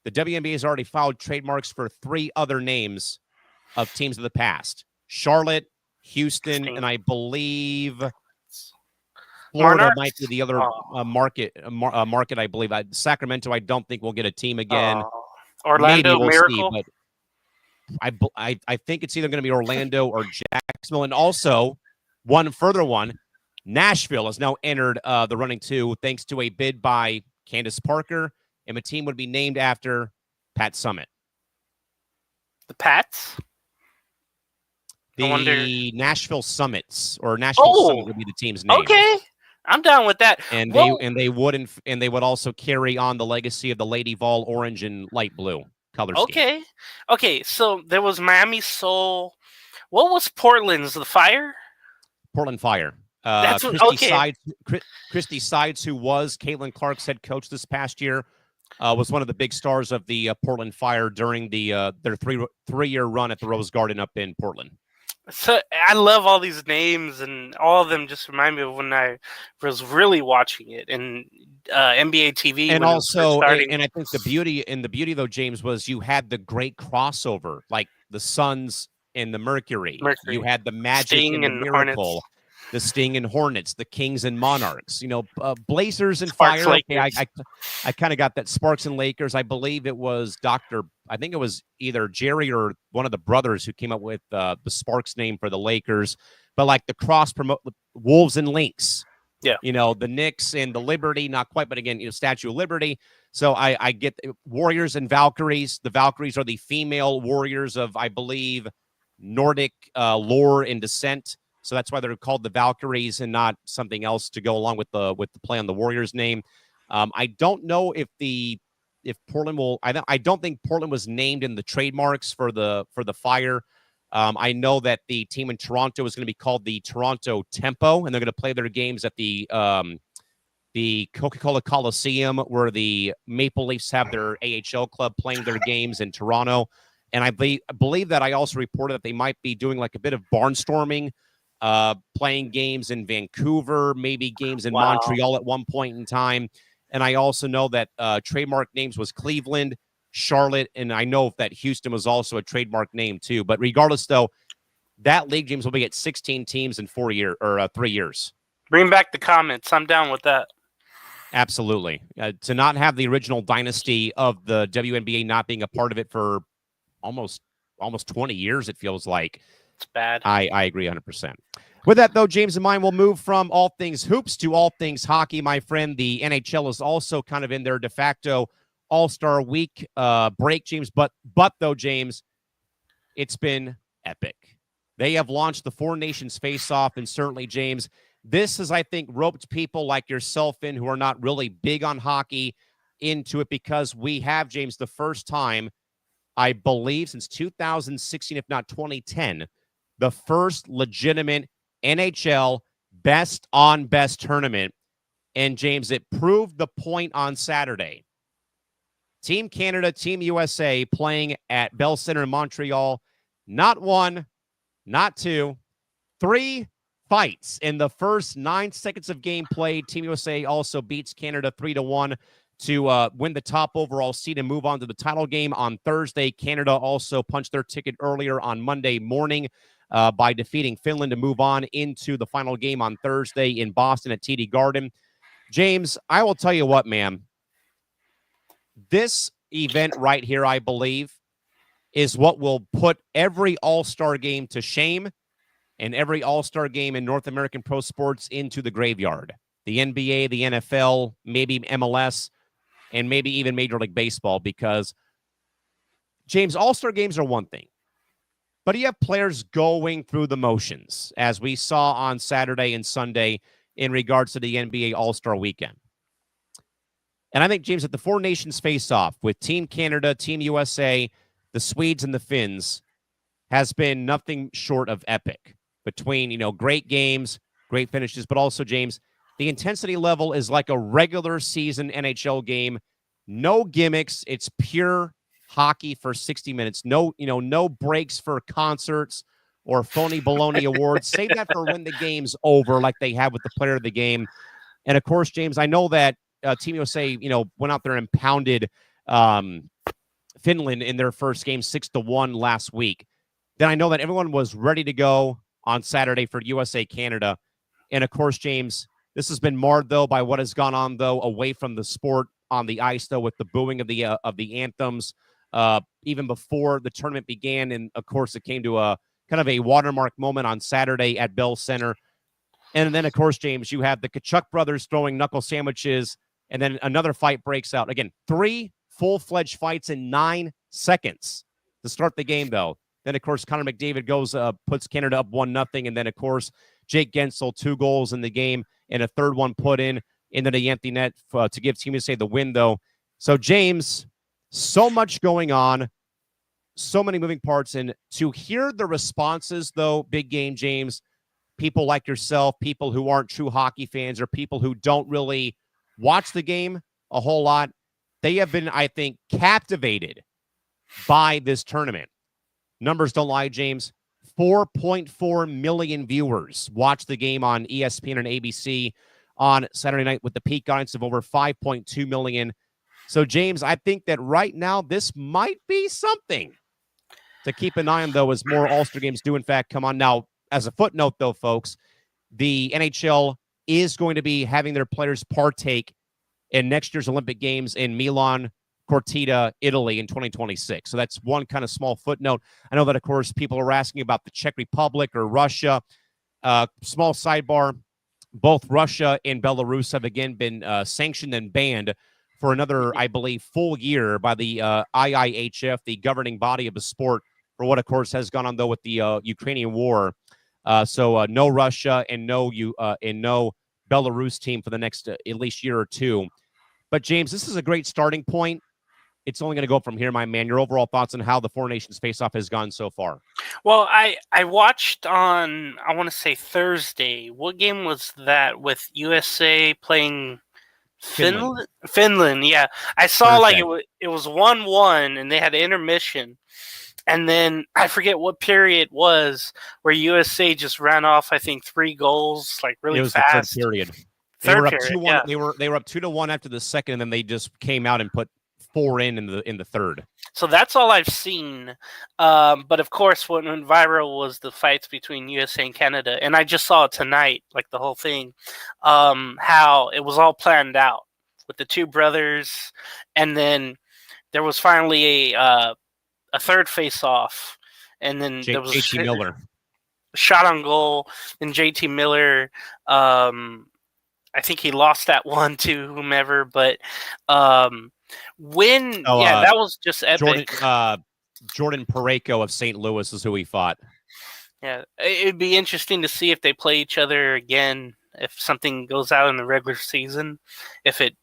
The WNBA has already filed trademarks for 3 other names of teams of the past: Charlotte, Houston, and I believe Florida might be the other market. I believe. Sacramento, I don't think we'll get a team again. Orlando Miracle. See, but I think it's either going to be Orlando or Jacksonville. And also, one further one, Nashville has now entered the running too, thanks to a bid by Candace Parker, and the team would be named after Pat Summitt. The Pats? The Nashville Summits, or Nashville Summit would be the team's name. Okay. I'm down with that. And they would also carry on the legacy of the Lady Vol orange and light blue color scheme. Okay. So there was Miami Soul. What was Portland's? The Fire? Portland Fire. That's Christy Sides, who was Caitlin Clark's head coach this past year, was one of the big stars of the Portland Fire during their three-year run at the Rose Garden up in Portland. So I love all these names, and all of them just remind me of when I was really watching it in NBA TV. And also, and I think the beauty though, James, was you had the great crossover, like the Suns and the Mercury. You had the Magic Sting and the Miracle, Hornets. the Sting and Hornets, the Kings and Monarchs. Blazers and Sparks, Fire. Lakers. Okay, I kind of got that. Sparks and Lakers. I believe it was I think it was either Jerry or one of the brothers who came up with the Sparks name for the Lakers. But like the cross promote Wolves and Lynx. Yeah. The Knicks and the Liberty, not quite, but again, Statue of Liberty. So I get Warriors and Valkyries. The Valkyries are the female warriors of, I believe, Nordic lore and descent. So that's why they're called the Valkyries and not something else to go along with the play on the Warriors name. I don't know if Portland will. I don't think Portland was named in the trademarks for the Fire. I know that the team in Toronto is going to be called the Toronto Tempo, and they're going to play their games at the Coca-Cola Coliseum, where the Maple Leafs have their AHL club playing their games in Toronto. And I believe that I also reported that they might be doing like a bit of barnstorming, playing games in Vancouver, maybe games in Montreal at one point in time. And I also know that trademark names was Cleveland, Charlotte, and I know that Houston was also a trademark name too. But regardless, though, that league, James, will be at 16 teams in 3 years. Bring back the comments. I'm down with that. Absolutely. To not have the original dynasty of the WNBA not being a part of it for almost 20 years, it feels like. It's bad. I agree 100%. With that, though, James and mine, we'll move from all things hoops to all things hockey, my friend. The NHL is also kind of in their de facto All-Star Week break, James. But though, James, it's been epic. They have launched the Four Nations face-off, and certainly, James, this has, I think, roped people like yourself in who are not really big on hockey into it, because we have, James, the first time, I believe, since 2016, if not 2010, the first legitimate NHL best-on-best tournament. And, James, it proved the point on Saturday. Team Canada, Team USA playing at Bell Center in Montreal. Not one, not two, three fights in the first 9 seconds of game played. Team USA also beats Canada 3-1 to win the top overall seed and move on to the title game on Thursday. Canada also punched their ticket earlier on Monday morning by defeating Finland to move on into the final game on Thursday in Boston at TD Garden. James, I will tell you what, man. This event right here, I believe, is what will put every All-Star game to shame and every All-Star game in North American pro sports into the graveyard. The NBA, the NFL, maybe MLS, and maybe even Major League Baseball, because, James, All-Star games are one thing, but you have players going through the motions, as we saw on Saturday and Sunday in regards to the NBA All-Star Weekend. And I think, James, that the Four Nations face-off with Team Canada, Team USA, the Swedes, and the Finns has been nothing short of epic. Between, great games, great finishes, but also, James, the intensity level is like a regular season NHL game. No gimmicks. It's pure hockey for 60 minutes. No breaks for concerts or phony baloney awards. Save that for when the game's over, like they have with the player of the game. And of course, James, I know that Team USA, went out there and pounded Finland in their first game 6-1 last week. Then I know that everyone was ready to go on Saturday for USA Canada. And of course, James, this has been marred, though, by what has gone on, though, away from the sport on the ice, though, with the booing of the anthems even before the tournament began. And of course, it came to a kind of a watermark moment on Saturday at Bell Center. And then, of course, James, you have the Kachuk brothers throwing knuckle sandwiches, and then another fight breaks out. Again, 3 full-fledged fights in 9 seconds to start the game, though. Then, of course, Connor McDavid goes, puts Canada up 1-0. And then, of course, Jake Gensel, 2 goals in the game, and a third one put in into the empty net to give Team USA the win, though. So, James, so much going on, so many moving parts. And to hear the responses, though, big game, James, people like yourself, people who aren't true hockey fans or people who don't really watch the game a whole lot, they have been, I think, captivated by this tournament. Numbers don't lie, James. 4.4 million viewers watched the game on ESPN and ABC on Saturday night with the peak audience of over 5.2 million. So, James, I think that right now this might be something to keep an eye on, though, as more All-Star games do, in fact, come on. Now, as a footnote, though, folks, the NHL is going to be having their players partake in next year's Olympic Games in Milan, Cortina, Italy in 2026. So that's one kind of small footnote. I know that, of course, people are asking about the Czech Republic or Russia. Small sidebar, both Russia and Belarus have, again, been sanctioned and banned for another, I believe, full year by the IIHF, the governing body of the sport, for what, of course, has gone on, though, with the Ukrainian war. So no Russia and no Belarus team for the next at least year or two. But, James, this is a great starting point. It's only going to go up from here, my man. Your overall thoughts on how the Four Nations face-off has gone so far? Well, I watched on, I want to say Thursday. What game was that with USA playing Finland? Finland, yeah. I saw Thursday. Like it was 1-1, and they had intermission. And then I forget what period it was where USA just ran off, I think, 3 goals, like really fast. It was the third period. They were up 2-1. Yeah. They were up 2-1 after the second, and then they just came out and put 4 in the third. So that's all I've seen. But of course, what went viral was the fights between USA and Canada, and I just saw it tonight, like the whole thing, how it was all planned out with the 2 brothers, and then there was finally a third face-off, and then there was JT Miller shot on goal, and JT Miller. I think he lost that one to whomever, but that was just epic. Jordan Parayko of St. Louis is who he fought. Yeah, it'd be interesting to see if they play each other again, if something goes out in the regular season, if it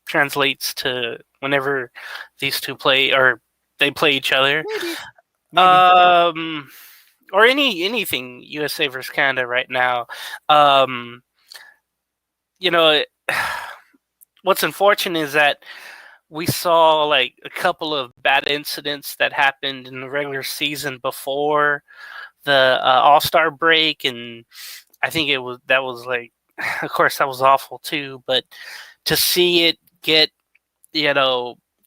translates to whenever these two play or they play each other. Maybe. Or anything USA versus Canada right now. What's unfortunate is that we saw like a couple of bad incidents that happened in the regular season before the All-Star break, and I think that was like, of course, that was awful too. But to see it get,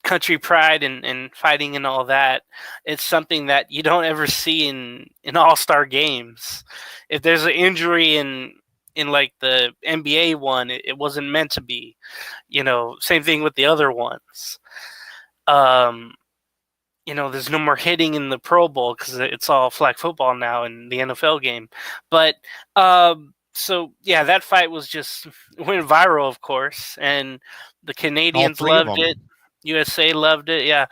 country pride and fighting and all that, it's something that you don't ever see in All-Star games. If there's an injury in like the NBA one, it wasn't meant to be. Same thing with the other ones. There's no more hitting in the Pro Bowl because it's all flag football now in the NFL game. But so yeah, that fight went viral, of course, and the Canadians loved it. USA loved it. Yeah.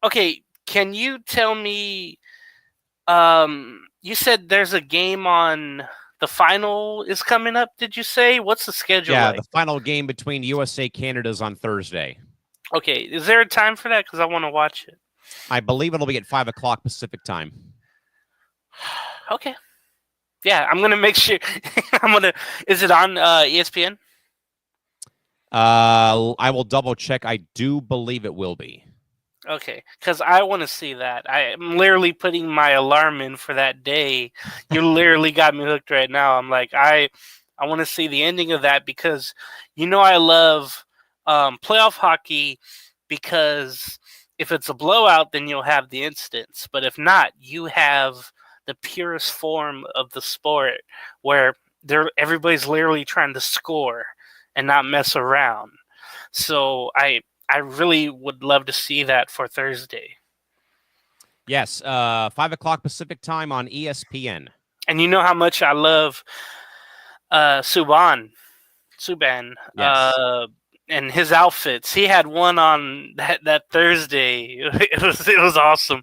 Okay, can you tell me? You said there's a game on the final is coming up. Did you say? What's the schedule? Yeah, like? The final game between USA Canada is on Thursday. Okay, is there a time for that? Because I want to watch it. I believe it'll be at 5:00 Pacific time. Okay. Yeah, I'm gonna make sure. Is it on ESPN? I will double check. I do believe it will be. Okay, because I want to see that. I'm literally putting my alarm in for that day. You literally got me hooked right now. I'm like, I want to see the ending of that because, I love playoff hockey because if it's a blowout, then you'll have the instance. But if not, you have the purest form of the sport where everybody's literally trying to score and not mess around. So I really would love to see that for Thursday. Yes, 5:00 Pacific time on ESPN. And you know how much I love Subban. Yes. and his outfits. He had one on that Thursday. It was awesome.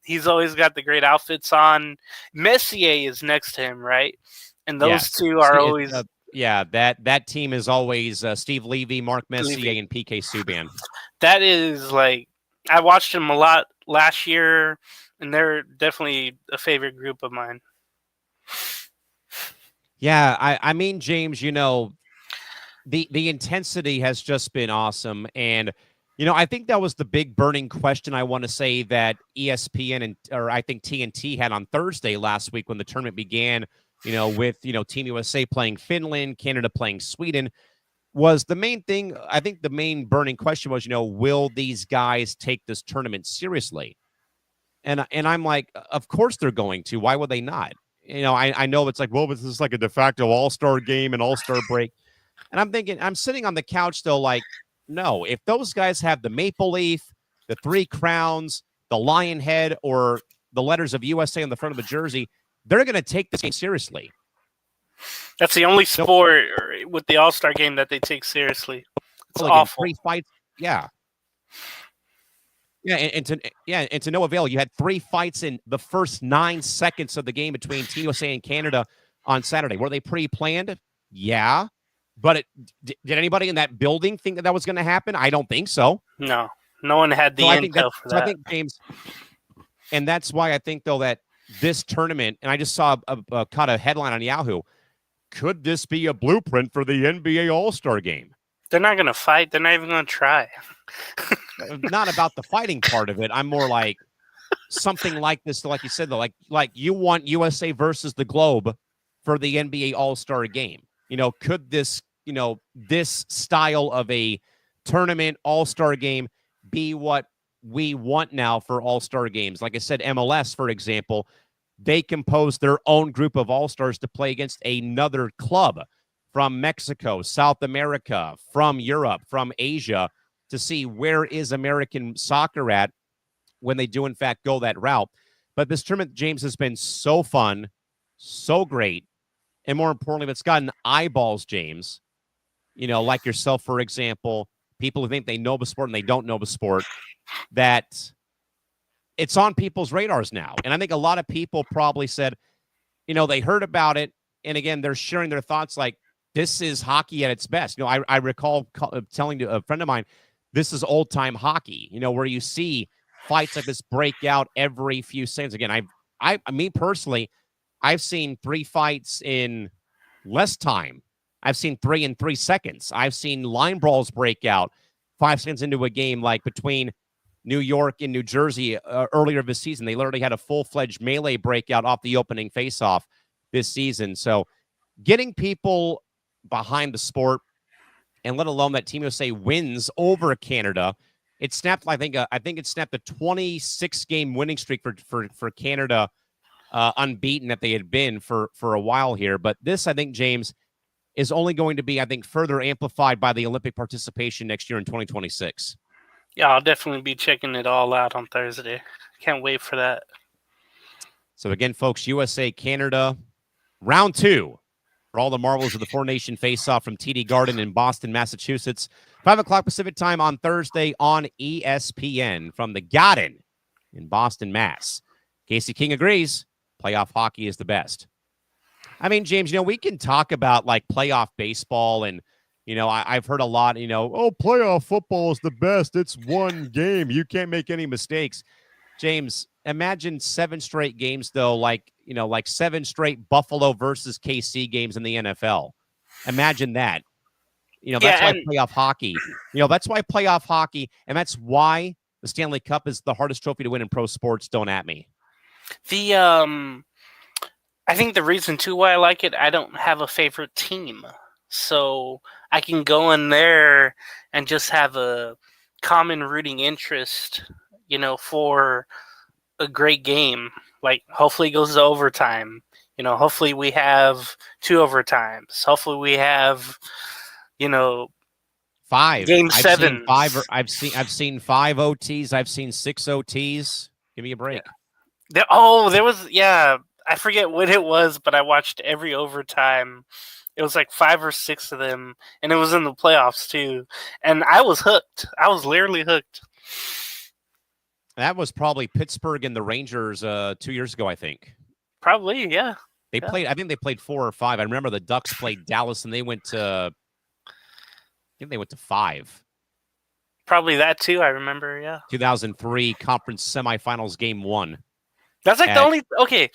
He's always got the great outfits on. Messier is next to him, right? And those Yes. two are always that team is always Steve Levy, Mark Messier, Levy. and PK Subban. That is like, I watched them a lot last year, and they're definitely a favorite group of mine. Yeah, I mean, James, you know, the intensity has just been awesome. And, you know, I think that was the big burning question I want to say that ESPN or I think TNT had on Thursday last week when the tournament began, you know, with, you know, Team USA playing Finland, Canada playing Sweden, was the main thing. I think the main burning question was, you know, will these guys take this tournament seriously? And I'm like, of course they're going to. Why would they not? You know, I know it's like, well, this is like a de facto all-star game and all-star break. And I'm thinking, I'm sitting on the couch though, like, no, if those guys have the maple leaf, the three crowns, the lion head, or the letters of USA on the front of the jersey, they're going to take this game seriously. That's the only sport with the All-Star game that they take seriously. It's awful. 3 fights, yeah. Yeah, and to no avail. You had 3 fights in the first 9 seconds of the game between Team USA and Canada on Saturday. Were they pre-planned? Yeah. But did anybody in that building think that was going to happen? I don't think so. No one had the intel for that. So I think, James, and that's why I think, though, that this tournament, and I just saw a kind of headline on Yahoo, could this be a blueprint for the NBA All-Star game? They're not going to fight. They're not even going to try. Not about the fighting part of it. I'm more like something like this, like you said, though, like you want USA versus the globe for the NBA All-Star game. You know, could this, you know, this style of a tournament All-Star game be what we want now for All-Star games? Like I said, MLS, for example, they compose their own group of All-Stars to play against another club from Mexico, South America, from Europe, from Asia, to see where is American soccer at when they do, in fact, go that route. But this tournament, James, has been so fun, so great, and more importantly, it's gotten eyeballs, James, you know, like yourself, for example, people who think they know the sport and they don't know the sport, that it's on people's radars now. And I think a lot of people probably said, you know, they heard about it, and again, they're sharing their thoughts like, this is hockey at its best. You know, I recall telling a friend of mine, this is old-time hockey, you know, where you see fights like this break out every few seconds. Again, me personally, I've seen 3 fights in less time. I've seen 3 in 3 seconds. I've seen line brawls break out 5 seconds into a game, like between New York and New Jersey earlier this season. They literally had a full-fledged melee breakout off the opening faceoff this season. So getting people behind the sport, and let alone that Team USA wins over Canada, it snapped. I think it snapped a 26-game winning streak for Canada, unbeaten that they had been for a while here. But this, I think, James, is only going to be, I think, further amplified by the Olympic participation next year in 2026. Yeah, I'll definitely be checking it all out on Thursday. Can't wait for that. So again, folks, USA Canada round 2. For all the marvels of the four-nation face-off from TD Garden in Boston, Massachusetts. 5 o'clock Pacific time on Thursday on ESPN from the Garden in Boston, Mass. Casey King agrees. Playoff hockey is the best. I mean, James, you know, we can talk about, like, playoff baseball, and, you know, I've heard a lot, you know, oh, playoff football is the best. It's one game. You can't make any mistakes. James, imagine 7 straight games, though, like, you know, like 7 straight Buffalo versus KC games in the NFL. Imagine that. You know, that's why playoff hockey, you know, that's why playoff hockey, and that's why the Stanley Cup is the hardest trophy to win in pro sports. Don't at me. I think the reason, too, why I like it, I don't have a favorite team. So I can go in there and just have a common rooting interest, you know, for a great game. Like, hopefully it goes to overtime. You know, hopefully we have 2 overtimes. Hopefully we have, you know, 5 game 7. I've seen 5 OTs. I've seen 6 OTs. Give me a break. Yeah. There was, I forget what it was, but I watched every overtime. It was like 5 or 6 of them, and it was in the playoffs too. And I was hooked. I was literally hooked. That was probably Pittsburgh and the Rangers 2 years ago, I think. Probably, yeah. They played. I think they played 4 or 5. I remember the Ducks played Dallas, and they went to. I think they went to 5. Probably that too. I remember, yeah. 2003 conference semifinals, game 1. That's like the only. Okay,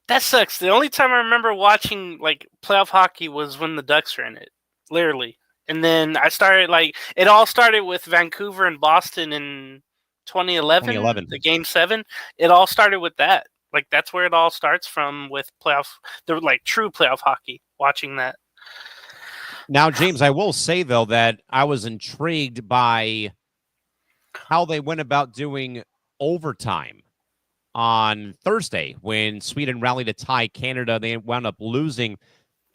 that sucks. The only time I remember watching like playoff hockey was when the Ducks were in it, literally. And then I started like it all started with Vancouver and Boston in 2011. The Game 7. It all started with that. Like that's where it all starts from with playoff. The like true playoff hockey. Watching that. Now, James, I will say though that I was intrigued by how they went about doing overtime on Thursday when Sweden rallied to tie Canada. They wound up losing.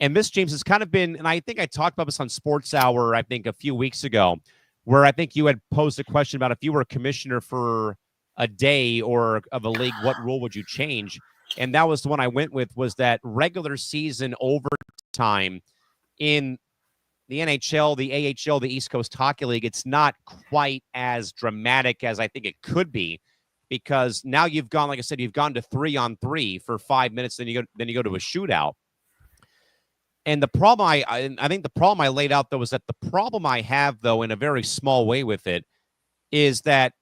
And this, James, has kind of been, and I think I talked about this on Sports Hour, I think a few weeks ago, where I think you had posed a question about if you were a commissioner for a day or of a league, what rule would you change? And that was the one I went with, was that regular season overtime in the NHL, the AHL, the East Coast Hockey League. It's not quite as dramatic as I think it could be, because now you've gone, like I said, you've gone to 3-on-3 for 5 minutes, then you go to a shootout. And the problem I think the problem I laid out though is that the problem I have though in a very small way with it is that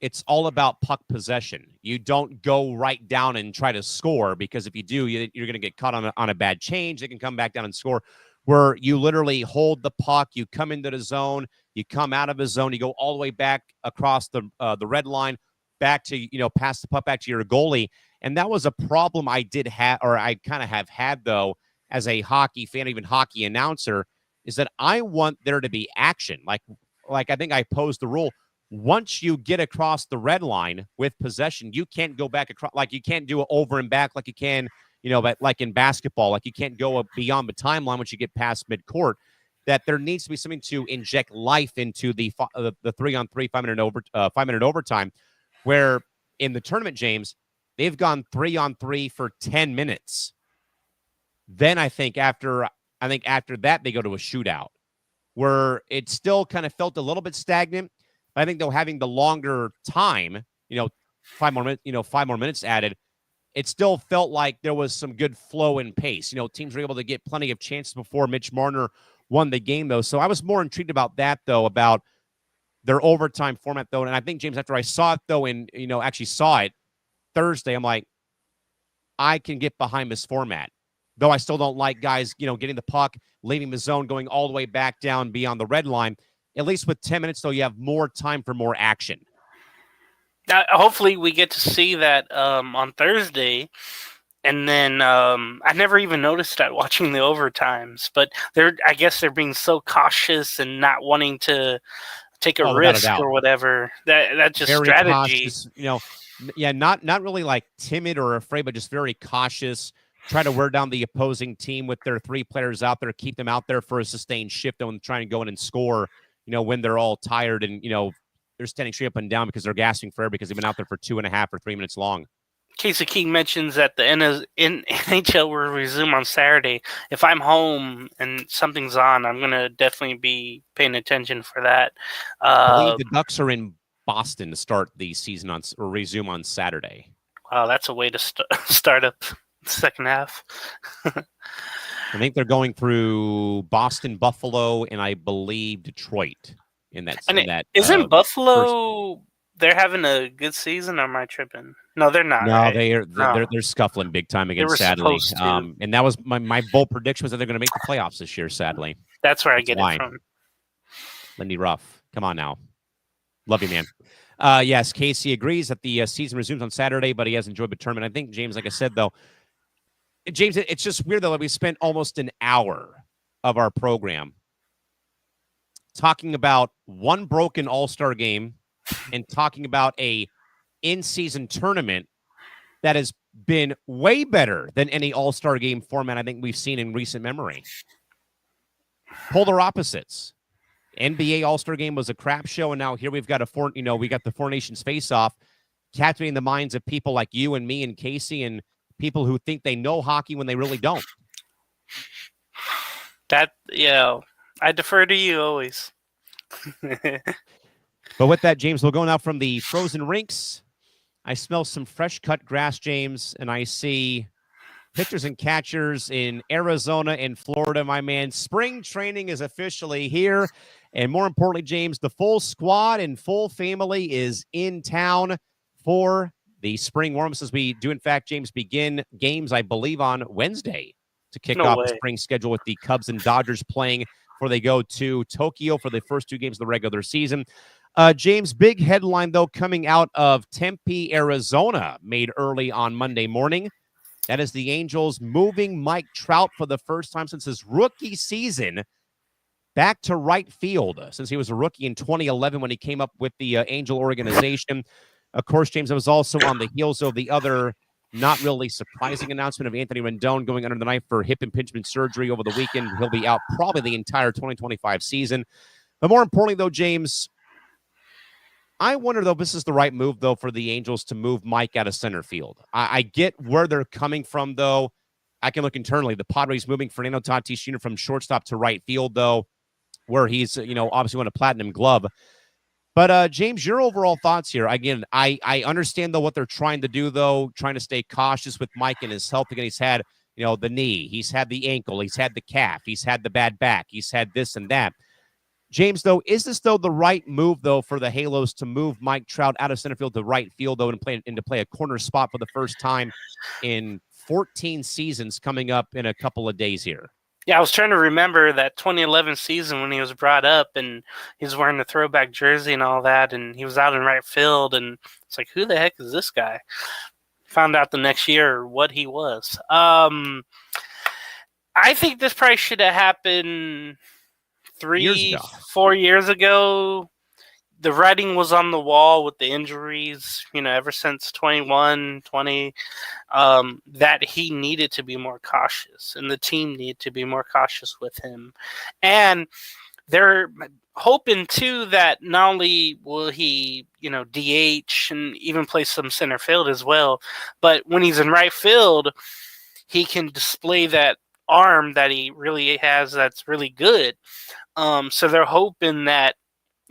it's all about puck possession. You don't go right down and try to score, because if you do, you're going to get caught on a bad change. They can come back down and score. Where you literally hold the puck, you come into the zone, you come out of the zone, you go all the way back across the red line, back to, pass the puck back to your goalie. And that was a problem I did have, or I kind of have had though, as a hockey fan, even hockey announcer, is that I want there to be action. Like I think I posed the rule. Once you get across the red line with possession, you can't go back across. Like you can't do it over and back like you can, but like in basketball, like you can't go beyond the timeline once you get past midcourt. That there needs to be something to inject life into the 3-on-3 5-minute overtime, where in the tournament, James, they've gone 3-on-3 for 10 minutes. Then I think after that they go to a shootout, where it still kind of felt a little bit stagnant. But I think though, having the longer time, 5 more minutes added, it still felt like there was some good flow and pace. Teams were able to get plenty of chances before Mitch Marner won the game, though. So I was more intrigued about that, though, about their overtime format, though. And I think, James, after I saw it, though, and, actually saw it Thursday, I'm like, I can get behind this format. Though I still don't like guys, getting the puck, leaving the zone, going all the way back down beyond the red line. At least with 10 minutes, though, you have more time for more action. Hopefully we get to see that on Thursday. And then I never even noticed that watching the overtimes. But I guess they're being so cautious and not wanting to take a risk or whatever. That's just very strategy. Cautious, not really like timid or afraid, but just very cautious. Try to wear down the opposing team with their 3 players out there, keep them out there for a sustained shift and trying to go in and score, when they're all tired and, they're standing straight up and down because they're gasping for air because they've been out there for 2.5 or 3 minutes long. Casey King mentions that the NHL will resume on Saturday. If I'm home and something's on, I'm going to definitely be paying attention for that. I believe the Ducks are in Boston to start the season or resume on Saturday. Wow, that's a way to start up the second half. I think they're going through Boston, Buffalo, and I believe Detroit. Isn't Buffalo? They're having a good season. Or am I tripping? No, they're not. No, right? they're scuffling big time against Sadly. And that was my bold prediction was that they're going to make the playoffs this year. Sadly, that's where I get it from. Lindy Ruff, come on now, love you, man. Yes, Casey agrees that the season resumes on Saturday, but he has enjoyed the tournament. I think, James, like I said though, James, it's just weird though that we spent almost an hour of our program talking about one broken All-Star game and talking about a in-season tournament that has been way better than any All-Star game format I think we've seen in recent memory. Polar opposites. NBA All-Star game was a crap show, and now here we've got we got the Four Nations face-off, captivating the minds of people like you and me and Casey and people who think they know hockey when they really don't. I defer to you always. But with that, James, we'll go now from the frozen rinks. I smell some fresh cut grass, James, and I see pitchers and catchers in Arizona and Florida, my man. Spring training is officially here. And more importantly, James, the full squad and full family is in town for the spring warm-ups as we do, in fact, James, begin games, I believe, on Wednesday to kick No off way. the spring schedule with the Cubs and Dodgers playing before they go to Tokyo for the first 2 games of the regular season. James, big headline, though, coming out of Tempe, Arizona, made early on Monday morning. That is the Angels moving Mike Trout for the first time since his rookie season back to right field, since he was a rookie in 2011 when he came up with the Angel organization. Of course, James, it was also on the heels of the other not really surprising announcement of Anthony Rendon going under the knife for hip impingement surgery over the weekend. He'll be out probably the entire 2025 season. But more importantly, though, James, I wonder, though, if this is the right move, though, for the Angels to move Mike out of center field. I get where they're coming from, though. I can look internally. The Padres moving Fernando Tatis Jr. from shortstop to right field, though, where he's, obviously won a platinum glove. But, James, your overall thoughts here. Again, I understand, though, what they're trying to do, though, trying to stay cautious with Mike and his health. Again, he's had, the knee. He's had the ankle. He's had the calf. He's had the bad back. He's had this and that. James, though, is this, though, the right move, though, for the Halos to move Mike Trout out of center field to right field, though, and to play a corner spot for the first time in 14 seasons coming up in a couple of days here? Yeah, I was trying to remember that 2011 season when he was brought up and he was wearing the throwback jersey and all that, and he was out in right field, and it's like, who the heck is this guy? Found out the next year what he was. I think this probably should have happened 4 years ago. The writing was on the wall with the injuries, ever since 21, 20, that he needed to be more cautious and the team needed to be more cautious with him. And they're hoping, too, that not only will he, DH and even play some center field as well, but when he's in right field, he can display that arm that he really has that's really good. So they're hoping that,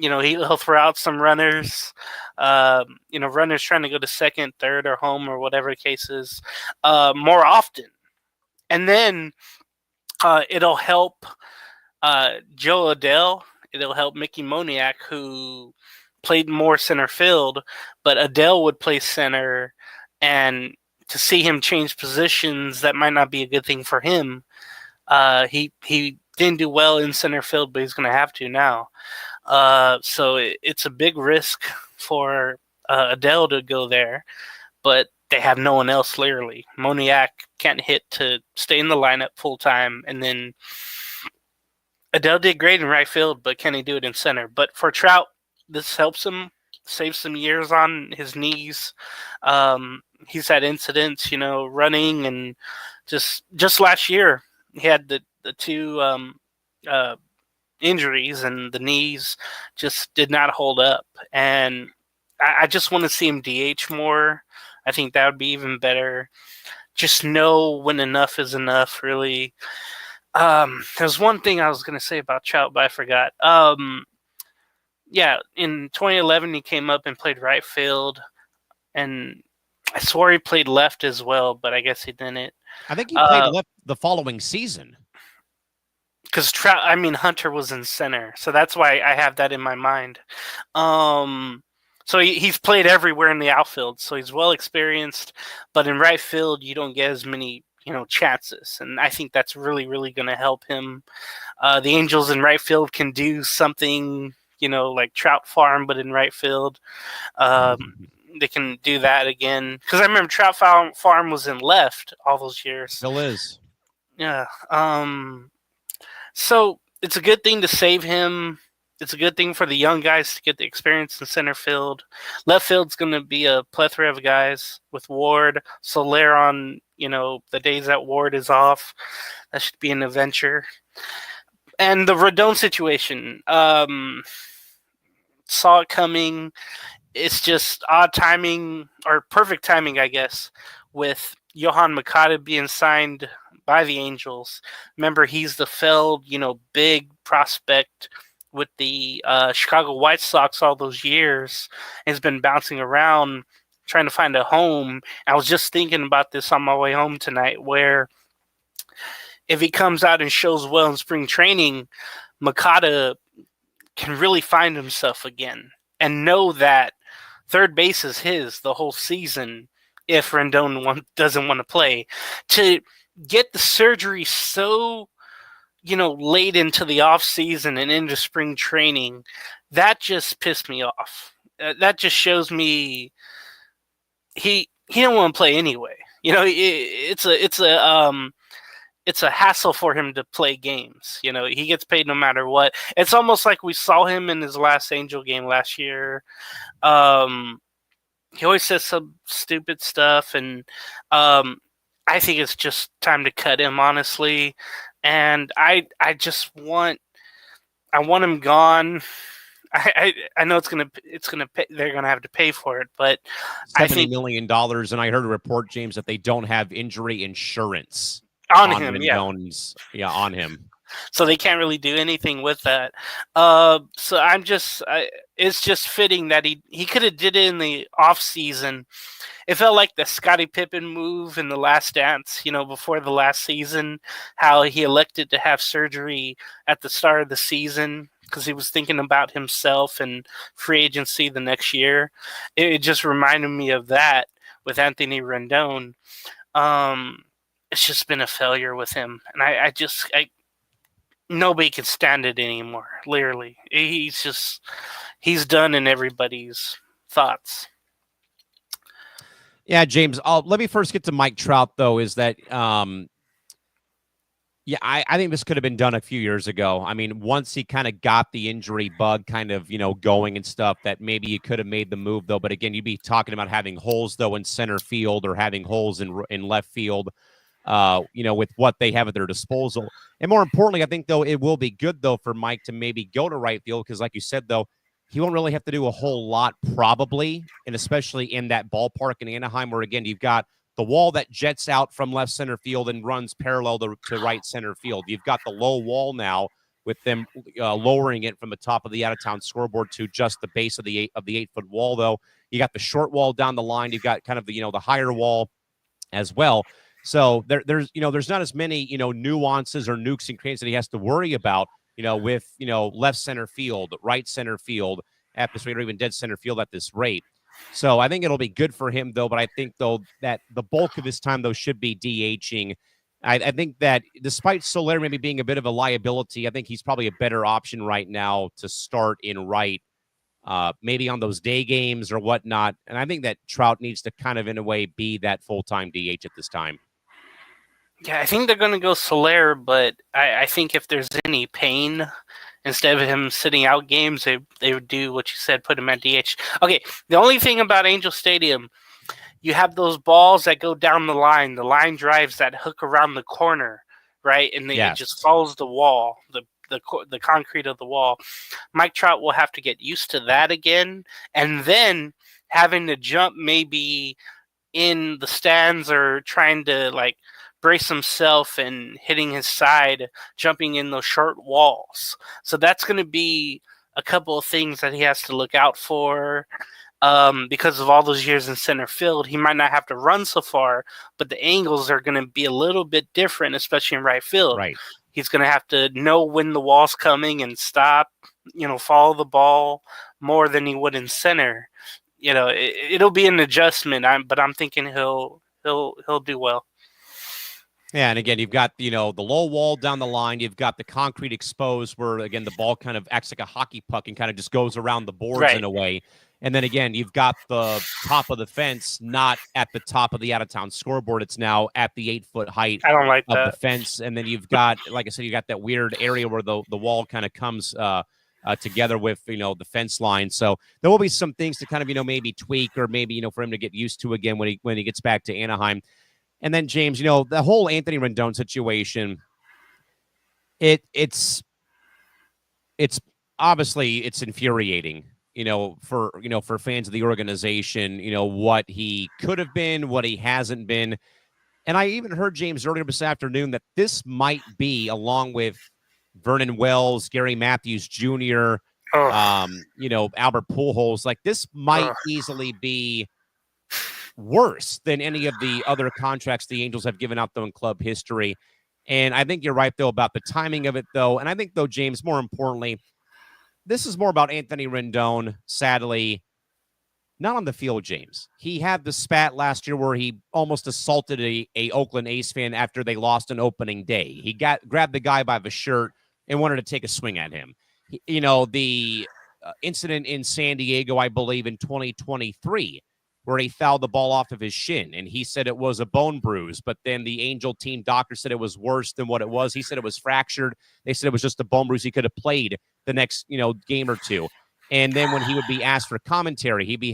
he'll throw out some runners, runners trying to go to second, third, or home, or whatever the case is, more often. And then it'll help Joe Adele. It'll help Mickey Moniak, who played more center field, but Adele would play center, and to see him change positions, that might not be a good thing for him. He didn't do well in center field, but he's going to have to now. So it's a big risk for Adele to go there, but they have no one else, clearly. Moniak can't hit to stay in the lineup full time, and then Adele did great in right field, but can he do it in center? But for Trout, this helps him save some years on his knees. He's had incidents, running, and just last year he had the two injuries, and the knees just did not hold up. And I just want to see him DH more. I think that would be even better. Just know when enough is enough, really. There's one thing I was going to say about Trout, but I forgot. In 2011, he came up and played right field, and I swore he played left as well, but I guess he didn't. I think he played left the following season. Because Hunter was in center, so that's why I have that in my mind. So he's played everywhere in the outfield, so he's well experienced. But in right field, you don't get as many, chances, and I think that's really, really going to help him. The Angels in right field can do something, like Trout Farm, but in right field. They can do that again, because I remember Trout Farm was in left all those years. Still is. Yeah. So it's a good thing to save him. It's a good thing for the young guys to get the experience in center field. Left field's going to be a plethora of guys with Ward, Soler on, the days that Ward is off. That should be an adventure. And the Rodon situation, saw it coming. It's just odd timing, or perfect timing, I guess, with Yohan Makata being signed by the Angels. Remember, he's the failed, big prospect with the Chicago White Sox all those years. Has been bouncing around trying to find a home. I was just thinking about this on my way home tonight, where if he comes out and shows well in spring training, Makata can really find himself again and know that third base is his the whole season if Rendon doesn't want to play. To get the surgery so, late into the off season and into spring training, that just pissed me off. That just shows me he don't want to play anyway. It's a hassle for him to play games. He gets paid no matter what. It's almost like we saw him in his last Angel game last year. He always says some stupid stuff, and I think it's just time to cut him, honestly. And I want him gone. I know it's gonna pay, they're gonna have to pay for it, but $70 million, and I heard a report, James, that they don't have injury insurance on him. On him. So they can't really do anything with that. So it's just fitting that he could have did it in the off season. It felt like the Scottie Pippen move in The Last Dance, before the last season, how he elected to have surgery at the start of the season because he was thinking about himself and free agency the next year. It just reminded me of that with Anthony Rendon. It's just been a failure with him, and I nobody can stand it anymore. Literally, he's done in everybody's thoughts. Yeah, James. Let me first get to Mike Trout, though. Is that I think this could have been done a few years ago. I mean, once he kind of got the injury bug kind of, going and stuff, that maybe you could have made the move, though. But again, you'd be talking about having holes, though, in center field or having holes in left field, with what they have at their disposal. And more importantly, I think, though, it will be good, though, for Mike to maybe go to right field because, like you said, though, he won't really have to do a whole lot probably, and especially in that ballpark in Anaheim where, again, you've got the wall that jets out from left center field and runs parallel to right center field. You've got the low wall now with them lowering it from the top of the out-of-town scoreboard to just the base of the 8-foot wall, though. You got the short wall down the line. You've got kind of the higher wall as well. So there's not as many, nuances or nooks and crannies that he has to worry about, with, left center field, right center field at this rate, or even dead center field at this rate. So I think it'll be good for him, though. But I think, though, that the bulk of his time, though, should be DHing. I think that despite Soler maybe being a bit of a liability, I think he's probably a better option right now to start in right, maybe on those day games or whatnot. And I think that Trout needs to kind of, in a way, be that full-time DH at this time. Yeah, I think they're going to go Soler, but I think if there's any pain, instead of him sitting out games, they would do what you said, put him at DH. Okay, the only thing about Angel Stadium, you have those balls that go down the line drives that hook around the corner, right? And it just follows the wall, the concrete of the wall. Mike Trout will have to get used to that again, and then having to jump maybe in the stands or trying to brace himself and hitting his side, jumping in those short walls. So that's going to be a couple of things that he has to look out for. Because of all those years in center field, he might not have to run so far, but the angles are going to be a little bit different, especially in right field. Right. He's going to have to know when the wall's coming and stop, follow the ball more than he would in center. It'll be an adjustment, but I'm thinking he'll do well. Yeah, and again, you've got, the low wall down the line. You've got the concrete exposed where, again, the ball kind of acts like a hockey puck and kind of just goes around the boards in a way. And then, again, you've got the top of the fence not at the top of the out-of-town scoreboard. It's now at the 8-foot height of the fence. And then you've got, like I said, you got that weird area where the wall kind of comes together with, the fence line. So there will be some things to kind of, maybe tweak or maybe, for him to get used to again when he gets back to Anaheim. And then, James, the whole Anthony Rendon situation, it's obviously it's infuriating, for fans of the organization, what he could have been, what he hasn't been. And I even heard James earlier this afternoon that this might be, along with Vernon Wells, Gary Matthews Jr., Albert Pujols, like this might easily be worse than any of the other contracts the Angels have given out, though, in club history. And I think you're right, though, about the timing of it, though. And I think, though, James, more importantly, this is more about Anthony Rendon, sadly, not on the field, James. He had the spat last year where he almost assaulted a Oakland A's fan after they lost an opening day. He grabbed the guy by the shirt and wanted to take a swing at him. The incident in San Diego, I believe, in 2023, where he fouled the ball off of his shin, and he said it was a bone bruise, but then the Angel team doctor said it was worse than what it was. He said it was fractured. They said it was just a bone bruise. He could have played the next, game or two. And then when he would be asked for commentary, he'd be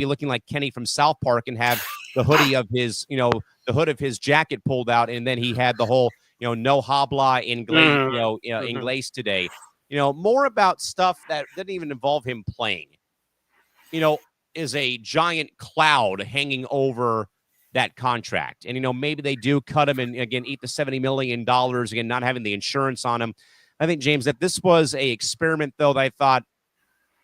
looking like Kenny from South Park and have the hoodie of his, the hood of his jacket pulled out. And then he had the whole, no habla inglés today, more about stuff that didn't even involve him playing, is a giant cloud hanging over that contract. And, maybe they do cut him and, again, eat the $70 million, again, not having the insurance on him. I think, James, that this was a experiment, though, that I thought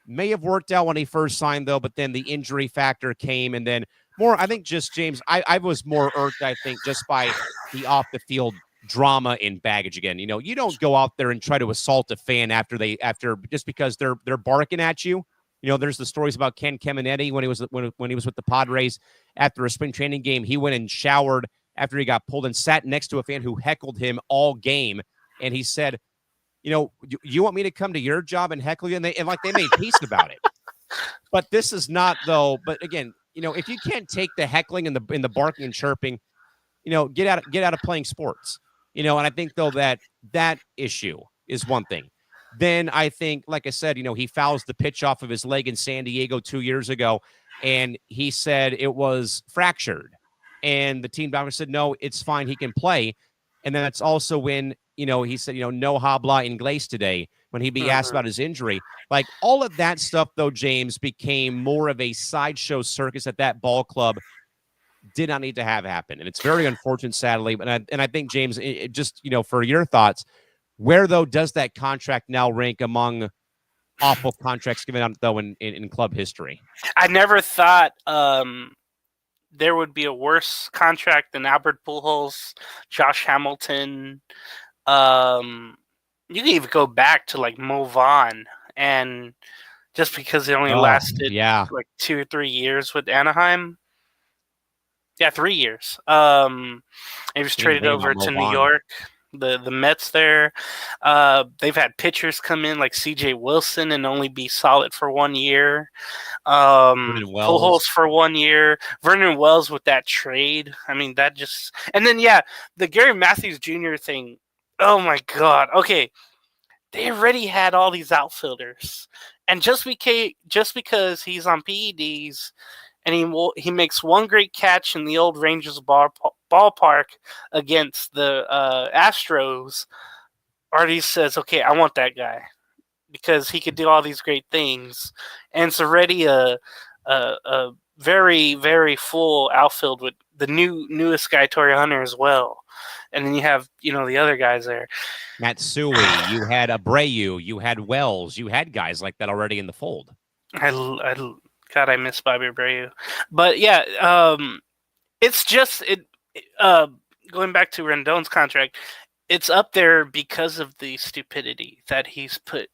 may have worked out when he first signed, though, but then the injury factor came. And then more, I think, just, James, I was more irked, I think, just by the off-the-field drama and baggage again. You don't go out there and try to assault a fan after just because they're barking at you. There's the stories about Ken Caminiti when he was with the Padres after a spring training game. He went and showered after he got pulled and sat next to a fan who heckled him all game. And he said, you want me to come to your job and heckle you? And they made peace about it. But this is not, though. But again, if you can't take the heckling and the barking and chirping, get out of playing sports. And I think, though, that issue is one thing. Then I think, like I said, he fouls the pitch off of his leg in San Diego 2 years ago, and he said it was fractured. And the team doctor said, no, it's fine. He can play. And then that's also when, he said, no habla inglés today when he'd be asked about his injury. Like all of that stuff, though, James, became more of a sideshow circus at that ball club. Did not need to have happen. And it's very unfortunate, sadly. And I think, James, it just, for your thoughts, where, though, does that contract now rank among awful contracts given out, though, in club history? I never thought there would be a worse contract than Albert Pujols, Josh Hamilton. You can even go back to like Mo Vaughn, and just because it only lasted like 2 or 3 years with Anaheim. Yeah, 3 years. He was traded over to New York. The Mets there. They've had pitchers come in like C.J. Wilson and only be solid for 1 year. Pujols for 1 year. Vernon Wells with that trade. I mean, that just... And then, the Gary Matthews Jr. thing. Oh, my God. Okay. They already had all these outfielders. And just because he's on PEDs and he makes one great catch in the old Rangers ballpark against the Astros, Artie says, okay, I want that guy because he could do all these great things. And it's already a very, very full outfield with the newest guy, Torrey Hunter, as well. And then you have, the other guys there. Matsui, you had Abreu, you had Wells, you had guys like that already in the fold. God, I miss Bobby Abreu. But it's just going back to Rendon's contract. It's up there because of the stupidity that he's put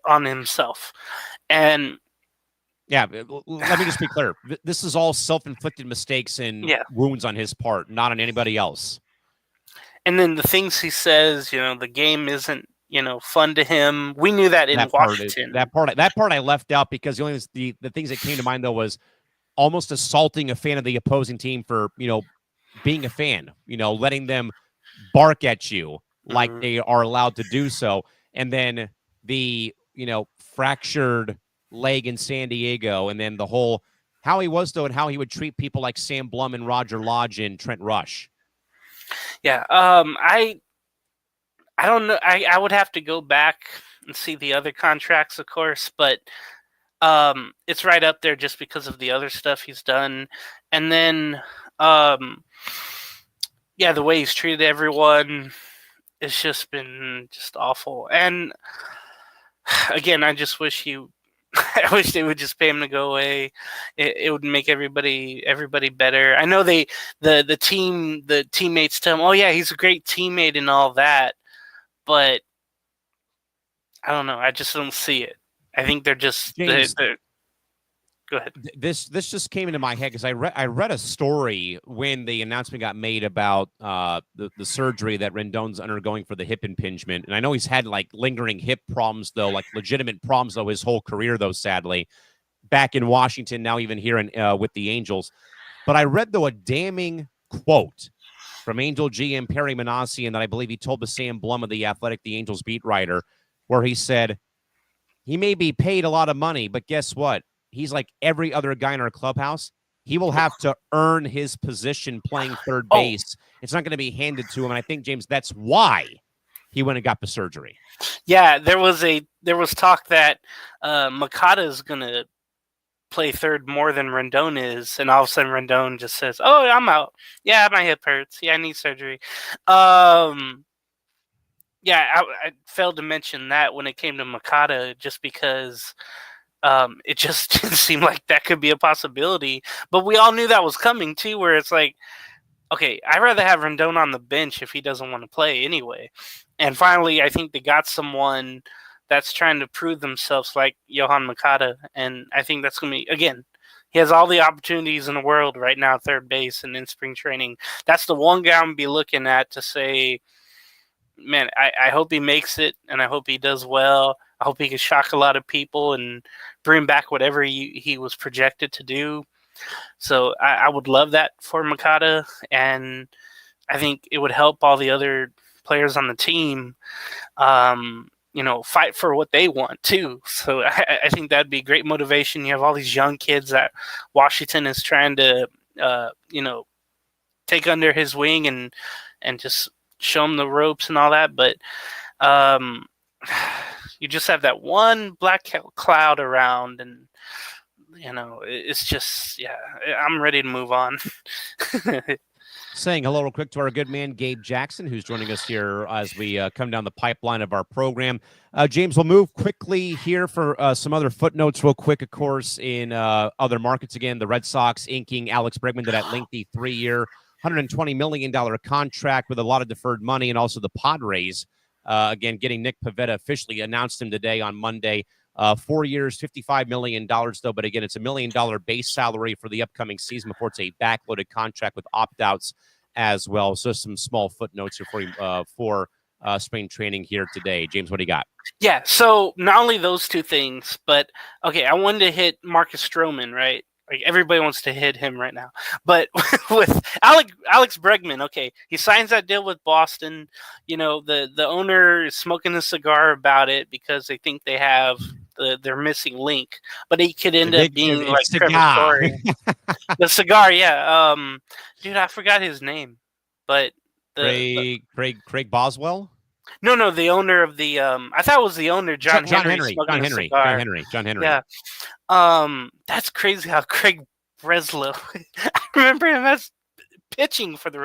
on himself. And let me just be clear. This is all self-inflicted mistakes and wounds on his part, not on anybody else. And then the things he says, the game isn't, fun to him. We knew that in Washington. That part I left out because the things that came to mind, though, was almost assaulting a fan of the opposing team for, being a fan, letting them bark at you like they are allowed to do so. And then the, fractured leg in San Diego, and then the whole how he was, though, and how he would treat people like Sam Blum and Roger Lodge and Trent Rush. Yeah, I don't know. I would have to go back and see the other contracts, of course, but it's right up there just because of the other stuff he's done. And then yeah, the way he's treated everyone, it's just been just awful. And again, I just wish I wish they would just pay him to go away. It would make everybody better. I know the teammates tell him, "Oh yeah, he's a great teammate and all that," but I don't know. I just don't see it. I think they're just James, go ahead. This just came into my head because I read a story when the announcement got made about the surgery that Rendon's undergoing for the hip impingement, and I know he's had like lingering hip problems though, like legitimate problems though his whole career though, sadly, back in Washington, now even here in with the Angels. But I read though a damning quote from Angel GM Perry Manassian that I believe he told to Sam Blum of the Athletic, the Angels beat writer, where he said he may be paid a lot of money, but guess what? He's like every other guy in our clubhouse. He will have to earn his position playing third base. It's not going to be handed to him. And I think, James, that's why he went and got the surgery. Yeah, there was talk that Makata is going to play third more than Rendon is, and all of a sudden Rendon just says, "Oh, I'm out. Yeah, my hip hurts. Yeah, I need surgery." Yeah, I failed to mention that when it came to Makata, just because it just didn't seem like that could be a possibility. But we all knew that was coming too, where it's like, okay, I'd rather have Rendon on the bench if he doesn't want to play anyway. And finally, I think they got someone that's trying to prove themselves like Yohan Makata. And I think that's going to be, again, he has all the opportunities in the world right now at third base and in spring training. That's the one guy I'm going to be looking at to say, man, I hope he makes it, and I hope he does well. I hope he can shock a lot of people and bring back whatever he was projected to do. So I would love that for Makata, and I think it would help all the other players on the team, fight for what they want too. So I think that'd be great motivation. You have all these young kids that Washington is trying to, take under his wing and just show them the ropes and all that. But you just have that one black cloud around, and it's just, yeah, I'm ready to move on. Saying hello real quick to our good man, Gabe Jackson, who's joining us here as we come down the pipeline of our program. James, we'll move quickly here for some other footnotes real quick, of course, in other markets. Again, the Red Sox inking Alex Bregman to that lengthy 3-year, $120 million contract with a lot of deferred money, and also the Padres, again, getting Nick Pivetta officially announced him today on Monday. 4 years, $55 million, though. But again, it's $1 million base salary for the upcoming season before it's a backloaded contract with opt-outs as well. So some small footnotes here for you for spring training here today. James, what do you got? Yeah, so not only those two things, but, okay, I wanted to hit Marcus Stroman, right? Like, everybody wants to hit him right now. But with Alex Bregman, okay, he signs that deal with Boston. The owner is smoking a cigar about it because they think they have their missing link. But he could end up being like Trevor Story. The cigar, yeah. Dude, I forgot his name. But Craig Boswell? No, the owner of the I thought it was the owner, John Henry. John Henry. Yeah. That's crazy how Craig Breslow. I remember him as pitching for the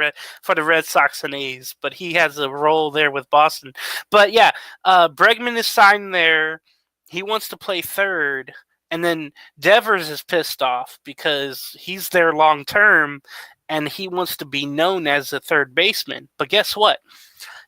Red Sox and A's, but he has a role there with Boston. But yeah, Bregman is signed there. He wants to play third, and then Devers is pissed off because he's there long term, and he wants to be known as a third baseman. But guess what?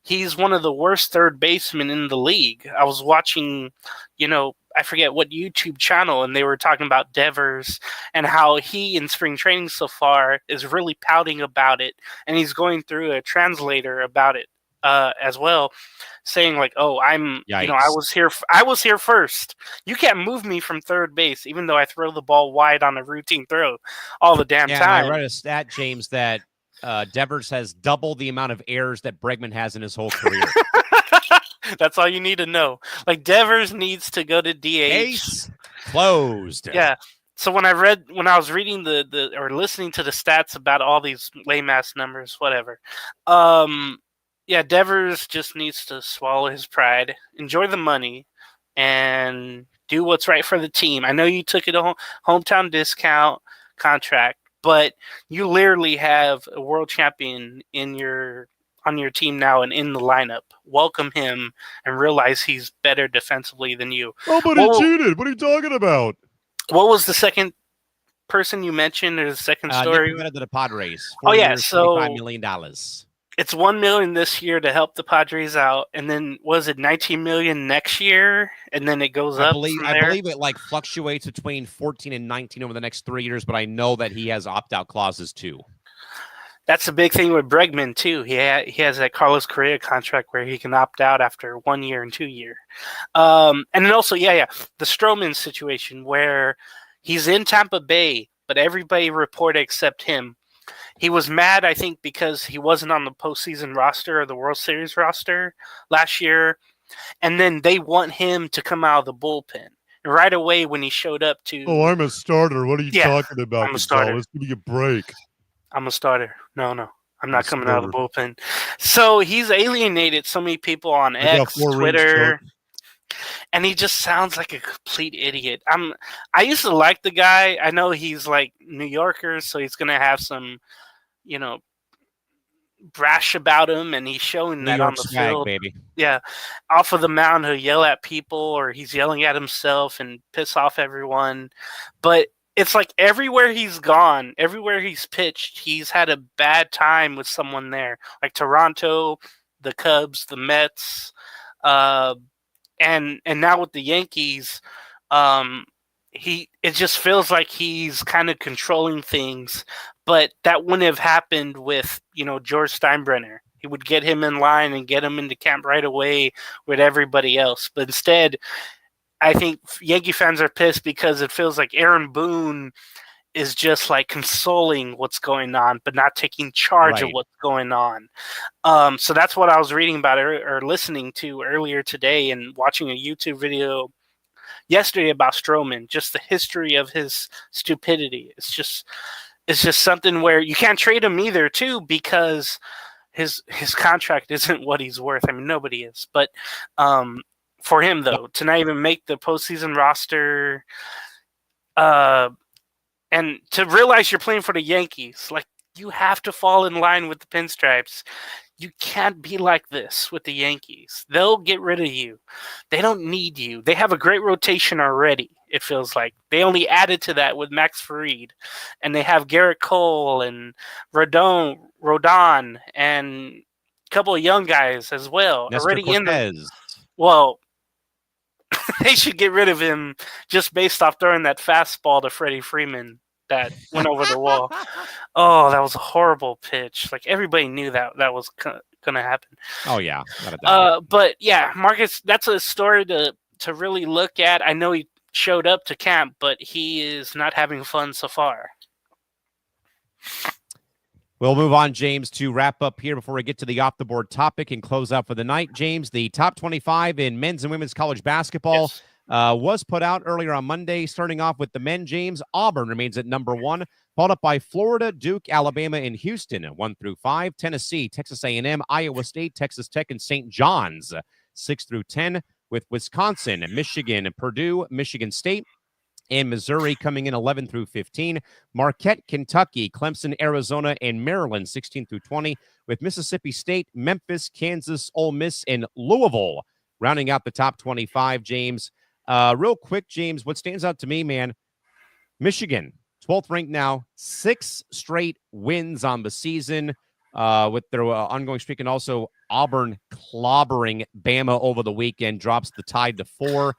He's one of the worst third basemen in the league. I was watching, I forget what YouTube channel, and they were talking about Devers and how he in spring training so far is really pouting about it. And he's going through a translator about it as well, saying like, "Oh, Yikes. I was here first. You can't move me from third base, even though I throw the ball wide on a routine throw all the damn time." I read a stat, James, that Devers has double the amount of errors that Bregman has in his whole career. That's all you need to know. Like, Devers needs to go to DH. Case closed. Yeah. So when I was reading or listening to the stats about all these lame ass numbers, whatever. Yeah, Devers just needs to swallow his pride, enjoy the money, and do what's right for the team. I know you took it a hometown discount contract, but you literally have a world champion on your team now and in the lineup. Welcome him and realize he's better defensively than you. Oh, but he cheated. What are you talking about? What was the second person you mentioned, or the second story? Nick Pivetta to the Padres. 4 years, years, so $25 million. It's $1 million this year to help the Padres out, and then was it $19 million next year, and then it goes up. I believe it like fluctuates between 14 and 19 over the next 3 years, but I know that he has opt-out clauses too. That's a big thing with Bregman too. He has that Carlos Correa contract where he can opt out after 1 year and 2 year. And then also, the Stroman situation where he's in Tampa Bay, but everybody reported except him. He was mad, I think, because he wasn't on the postseason roster or the World Series roster last year. And then they want him to come out of the bullpen. And right away when he showed up to... Oh, I'm a starter. What are you talking about? I'm a starter. Give me a break. I'm a starter. No. I'm not coming out of the bullpen. So he's alienated so many people on X, Twitter. And he just sounds like a complete idiot. I used to like the guy. I know he's like New Yorker, so he's going to have some, brash about him, and he's showing that on the field. Baby. Yeah. Off of the mound, he'll yell at people, or he's yelling at himself and piss off everyone. But it's like everywhere he's gone, everywhere he's pitched, he's had a bad time with someone there. Like Toronto, the Cubs, the Mets, and now with the Yankees, it just feels like he's kind of controlling things, but that wouldn't have happened with, George Steinbrenner. He would get him in line and get him into camp right away with everybody else. But instead, I think Yankee fans are pissed because it feels like Aaron Boone is just like consoling what's going on, but not taking charge of what's going on. So that's what I was reading about or listening to earlier today and watching a YouTube video yesterday about Stroman, just the history of his stupidity. It's just something where you can't trade him either too, because his contract isn't what he's worth. I mean, nobody is, but for him though, to not even make the postseason roster, and to realize you're playing for the Yankees, like, you have to fall in line with the pinstripes. You can't be like this with the Yankees. They'll get rid of you. They don't need you. They have a great rotation already, it feels like. They only added to that with Max Fried. And they have Garrett Cole and Rodon and a couple of young guys as well. Nestor already Cortez. In the... Well, they should get rid of him just based off throwing that fastball to Freddie Freeman that went over the wall. Oh, that was a horrible pitch. Like, everybody knew that was going to happen. Oh, yeah. But, yeah, Marcus, that's a story to really look at. I know he showed up to camp, but he is not having fun so far. We'll move on, James, to wrap up here before we get to the off-the-board topic and close out for the night. James, the top 25 in men's and women's college basketball. Yes. Was put out earlier on Monday. Starting off with the men, James, Auburn remains at number 1, followed up by Florida, Duke, Alabama, and Houston at 1 through 5. Tennessee, Texas A&M, Iowa State, Texas Tech, and St. John's 6 through 10, with Wisconsin, Michigan, Purdue, Michigan State, and Missouri coming in 11 through 15. Marquette, Kentucky, Clemson, Arizona, and Maryland 16 through 20, with Mississippi State, Memphis, Kansas, Ole Miss, and Louisville rounding out the top 25, James. Real quick, James, what stands out to me, man, Michigan, 12th ranked now, 6 straight wins on the season with their ongoing streak, and also Auburn clobbering Bama over the weekend, drops the tide to 4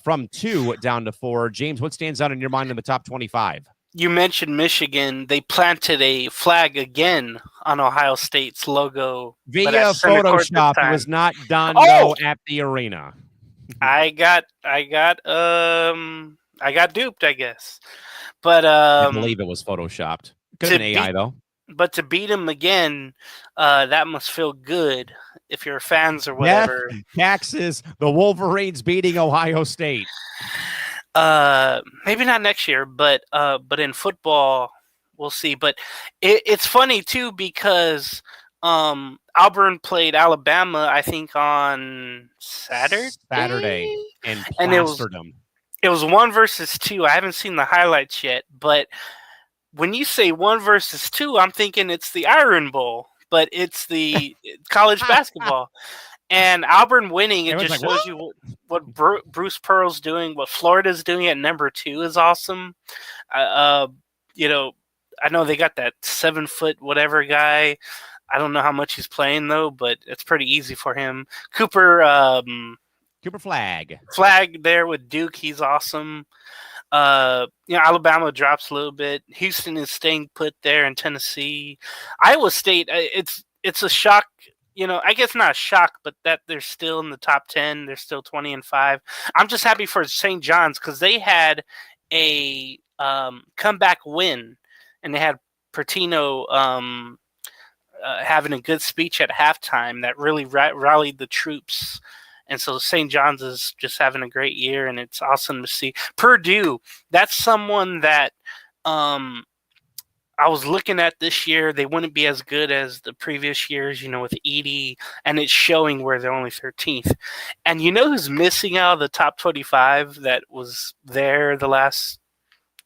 from 2 down to 4. James, what stands out in your mind in the top 25? You mentioned Michigan. They planted a flag again on Ohio State's logo via Photoshop. It was not done though at the arena. I got duped, I guess. But I believe it was photoshopped. Good an AI though. But to beat them again, that must feel good if you're fans or whatever. Taxes, the Wolverines beating Ohio State. Maybe not next year, but in football, we'll see. But it's funny too, because Auburn played Alabama, I think, on Saturday, and plastered them. It was 1 versus 2. I haven't seen the highlights yet, but when you say 1 versus 2, I'm thinking it's the Iron Bowl, but it's the college basketball. And Auburn winning, it Everyone's just like, shows you what Bruce Pearl's doing, what Florida's doing at number 2 is awesome. You know, I know they got that 7-foot whatever guy. I don't know how much he's playing though, but it's pretty easy for him. Cooper Flag there with Duke, he's awesome. Alabama drops a little bit. Houston is staying put there in Tennessee. Iowa State, it's a shock. I guess not a shock, but that they're still in the top 10. They're still 20-5. I'm just happy for St. John's because they had a comeback win, and they had Pertino having a good speech at halftime that really rallied the troops. And so St. John's is just having a great year, and it's awesome to see. Purdue, that's someone that I was looking at this year. They wouldn't be as good as the previous years, with Edie, and it's showing where they're only 13th. And you know who's missing out of the top 25 that was there the last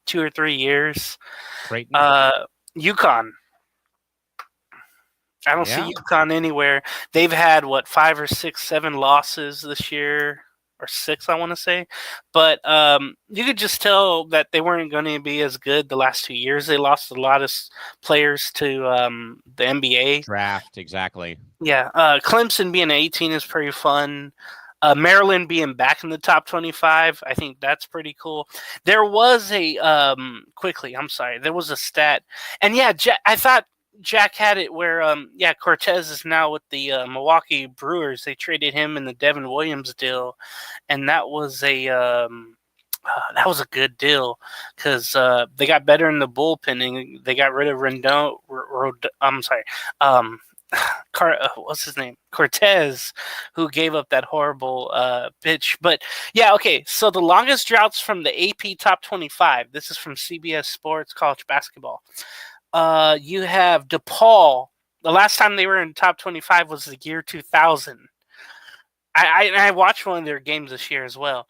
2 or 3 years? Creighton. UConn. I don't see UConn anywhere. They've had 5 or 6, 7 losses this year, or 6, I want to say. But you could just tell that they weren't going to be as good the last 2 years. They lost a lot of players to the NBA draft. Exactly. Yeah, Clemson being 18 is pretty fun. Maryland being back in the top 25, I think that's pretty cool. There was there was a stat, and I thought Jack had it where, Cortez is now with the Milwaukee Brewers. They traded him in the Devin Williams deal, and that was a good deal because they got better in the bullpen, and they got rid of Rendon. What's his name? Cortez, who gave up that horrible pitch. But okay. So the longest droughts from the AP Top 25. This is from CBS Sports College Basketball. You have DePaul. The last time they were in top 25 was the year 2000. I watched one of their games this year as well.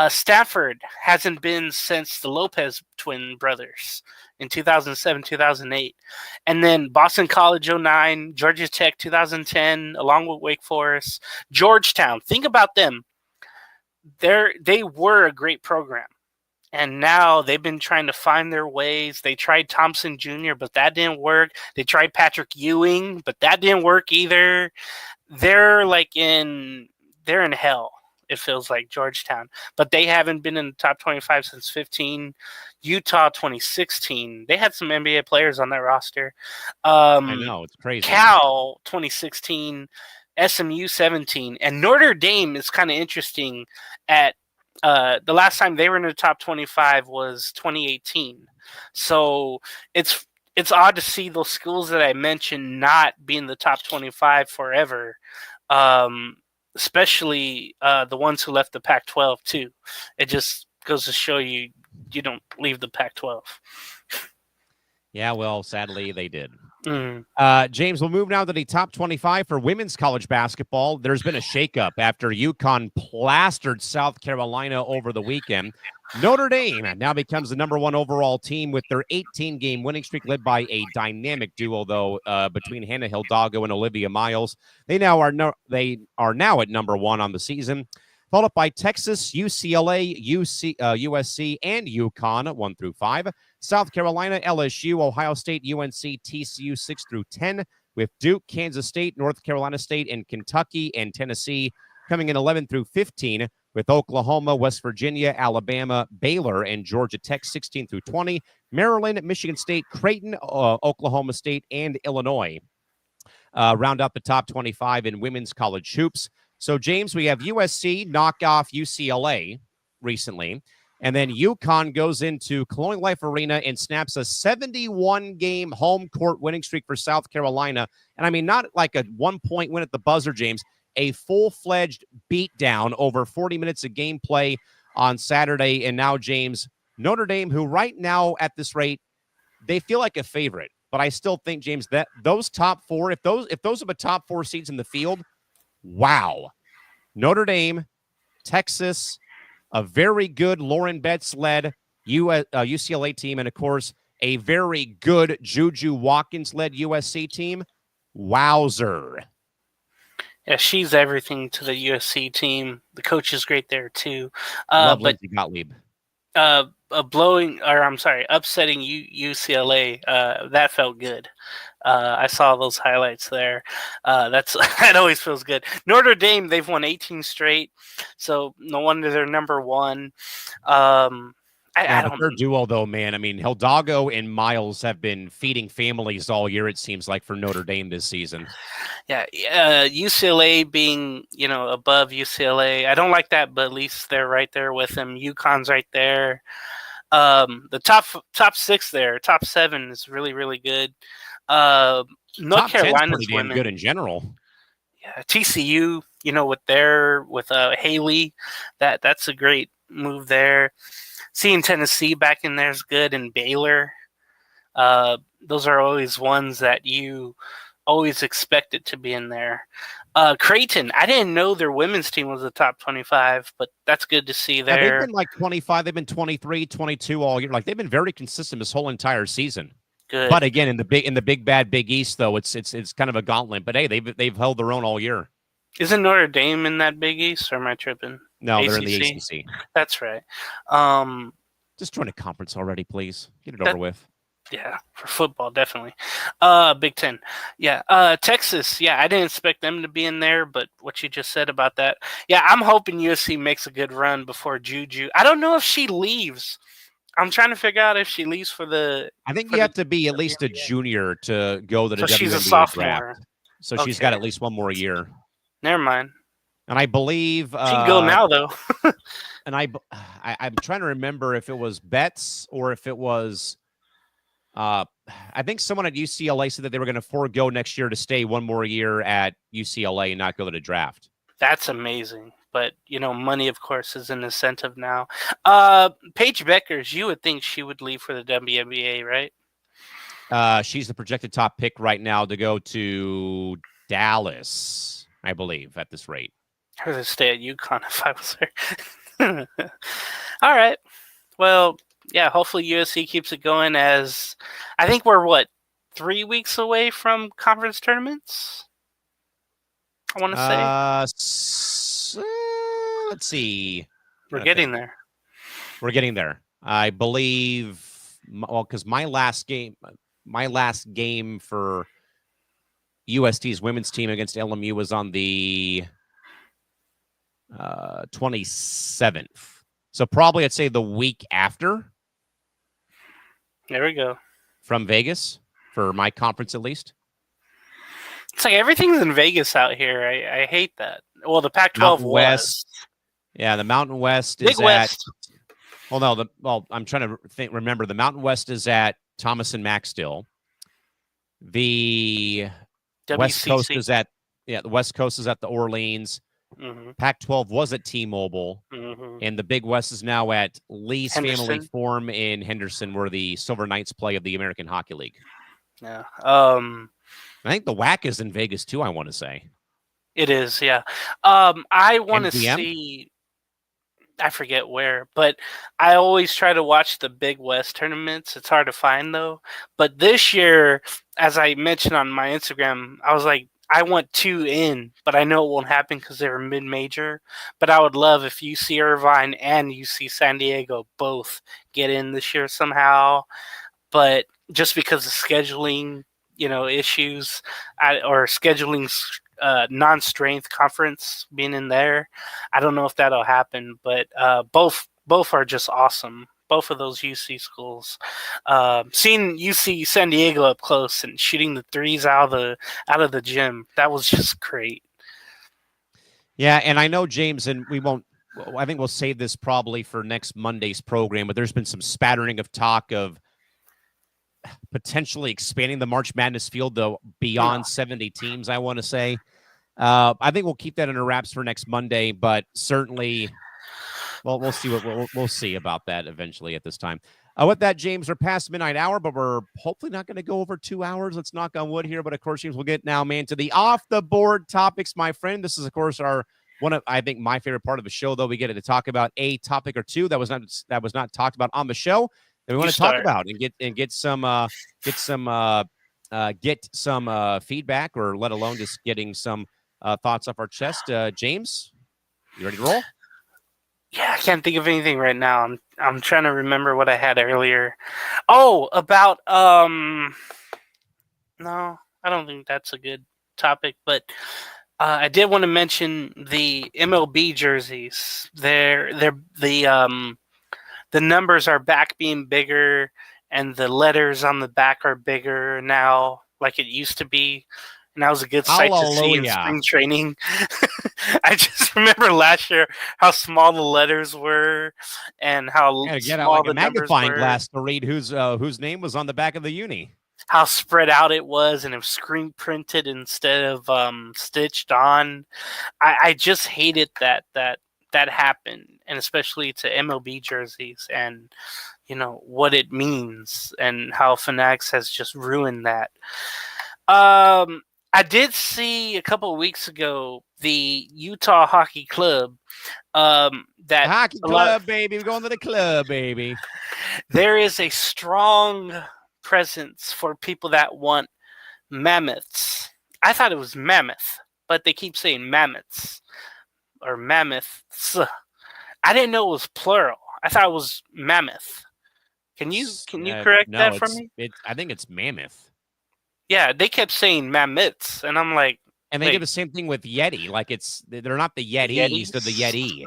Stanford hasn't been since the Lopez twin brothers in 2007, 2008. And then Boston College 09, Georgia Tech 2010, along with Wake Forest. Georgetown, think about them. They were a great program. And now they've been trying to find their ways. They tried Thompson Jr., but that didn't work. They tried Patrick Ewing, but that didn't work either. They're in hell, it feels like, Georgetown. But they haven't been in the top 25 since 15. Utah 2016. They had some NBA players on that roster. I know, it's crazy. Cal 2016. SMU 17. And Notre Dame is kind of interesting at the last time they were in the top 25 was 2018. So it's odd to see those schools that I mentioned not be in the top 25 forever, especially the ones who left the Pac-12 too. It just goes to show you don't leave the Pac-12. Yeah, well, sadly they did. Mm. James, we'll move now to the top 25 for women's college basketball. There's been a shakeup after UConn plastered South Carolina over the weekend. Notre Dame now becomes the number 1 overall team with their 18-game winning streak, led by a dynamic duo, though, between Hannah Hidalgo and Olivia Miles. They are now at number 1 on the season, followed up by Texas, UCLA, USC, and UConn 1 through 5. South Carolina, LSU, Ohio State, UNC, TCU 6 through 10, with Duke, Kansas State, North Carolina State, and Kentucky and Tennessee coming in 11 through 15, with Oklahoma, West Virginia, Alabama, Baylor, and Georgia Tech 16 through 20, Maryland, Michigan State, Creighton, Oklahoma State, and Illinois round out the top 25 in women's college hoops. So, James, we have USC knock off UCLA recently. And then UConn goes into Colonial Life Arena and snaps a 71-game home court winning streak for South Carolina. And I mean, not like a 1-point win at the buzzer, James, a full-fledged beatdown over 40 minutes of gameplay on Saturday. And now, James, Notre Dame, who right now at this rate, they feel like a favorite. But I still think, James, that those top 4, if those are the top 4 seeds in the field, wow. Notre Dame, Texas, a very good Lauren Betts-led UCLA team, and, of course, a very good Juju Watkins-led USC team. Wowzer. Yeah, she's everything to the USC team. The coach is great there too. Love But Lindsey Gottlieb. upsetting UCLA. That felt good. I saw those highlights there. That always feels good. Notre Dame, they've won 18 straight, so no wonder they're number one. But their duo, though, man. I mean, Hidalgo and Miles have been feeding families all year, it seems like, for Notre Dame this season. Yeah, UCLA being, above UCLA. I don't like that, but at least they're right there with them. UConn's right there. The top six there, top seven is really, really good. North Carolina's pretty damn good in general. Yeah, TCU, with Haley, that's a great move there. Seeing Tennessee back in there is good, and Baylor. Those are always ones that you always expect it to be in there. Creighton, I didn't know their women's team was the top 25, but that's good to see there. Yeah, they've been like 25, they've been 23, 22 all year. Like, they've been very consistent this whole entire season. Good. But again, in the big bad Big East, though, it's kind of a gauntlet. But hey, they've held their own all year. Isn't Notre Dame in that Big East, or am I tripping? No, they're in the ACC. That's right. Just join a conference already, please. Get it over with. Yeah, for football, definitely. Big Ten. Yeah. Texas, yeah, I didn't expect them to be in there, but what you just said about that. Yeah, I'm hoping USC makes a good run before Juju. I don't know if she leaves. I'm trying to figure out if she leaves for the... I think you have to be at least a junior to go to the WNBA she's a sophomore. draft. So she's got at least one more year. Never mind. And I believe... she can go now, though. And I'm trying to remember if it was Betts or if it was... I think someone at UCLA said that they were going to forego next year to stay one more year at UCLA and not go to the draft. That's amazing. But, money, of course, is an incentive now. Paige Beckers, you would think she would leave for the WNBA, right? She's the projected top pick right now to go to Dallas, I believe, at this rate. I would stay at UConn if I was there. All right. Well, yeah, hopefully USC keeps it going, as I think we're, 3 weeks away from conference tournaments? I want to say. Let's see. We're getting there. We're getting there. I believe, because my last game for UST's women's team against LMU was on the 27th. So probably I'd say the week after. There we go. From Vegas, for my conference at least. It's like everything's in Vegas out here. I hate that. Well, the Pac-12 West. Yeah, the Mountain West Big is West. I'm trying to remember. The Mountain West is at Thomas and Mack still. The WCC. West Coast is at the West Coast is at the Orleans. Mm-hmm. Pac-12 was at T-Mobile, and the Big West is now at Lee's Henderson. Family Forum in Henderson, where the Silver Knights play of the American Hockey League. Yeah. I think the WAC is in Vegas too, I want to say. It is, yeah. I want to MGM? see... I forget where, but I always try to watch the Big West tournaments. It's hard to find, though. But this year, as I mentioned on my Instagram, I was like, I want 2 in, but I know it won't happen because they were mid-major. But I would love if UC Irvine and UC San Diego both get in this year somehow. But just because of scheduling, issues or scheduling non-strength conference being in there, I don't know if that'll happen. But both are just awesome. Both of those UC schools. Seeing UC San Diego up close and shooting the threes out of the gym, that was just great. Yeah, and I know, James, and I think we'll save this probably for next Monday's program, but there's been some spattering of talk of potentially expanding the March Madness field to beyond 70 teams, I want to say. I think we'll keep that under wraps for next Monday, but certainly... Well, we'll see we'll see about that eventually at this time. With that, James, we're past midnight hour, but we're hopefully not going to go over 2 hours. Let's knock on wood here. But of course, James, we'll get now, man, to the off the board topics, my friend. This is, of course, one of, I think, my favorite part of the show. Though we get to talk about a topic or two that was not talked about on the show. we want to talk about and get some feedback, or let alone just getting some thoughts off our chest. James, you ready to roll? Yeah, I can't think of anything right now. I'm trying to remember what I had earlier. Oh, about no, I don't think that's a good topic, but I did want to mention the MLB jerseys. The numbers are back being bigger, and the letters on the back are bigger now, like it used to be. And that was a good sight to see in spring training. I just remember last year how small the letters were and how get small out like the a magnifying glass to read whose name was on the back of the uni. How spread out it was, and it was screen printed instead of stitched on. I just hated that happened, and especially to MLB jerseys, and what it means, and how Fanatics has just ruined that. I did see a couple of weeks ago the Utah Hockey Club. That hockey club, baby. We're going to the club, baby. There is a strong presence for people that want mammoths. I thought it was mammoth, but they keep saying mammoths or mammoths. I didn't know it was plural. I thought it was mammoth. Can you correct that for me? I think it's mammoth. Yeah, they kept saying mammoths, and I'm like, and they do the same thing with Yeti. Like they're not the Yetis, they're the Yeti.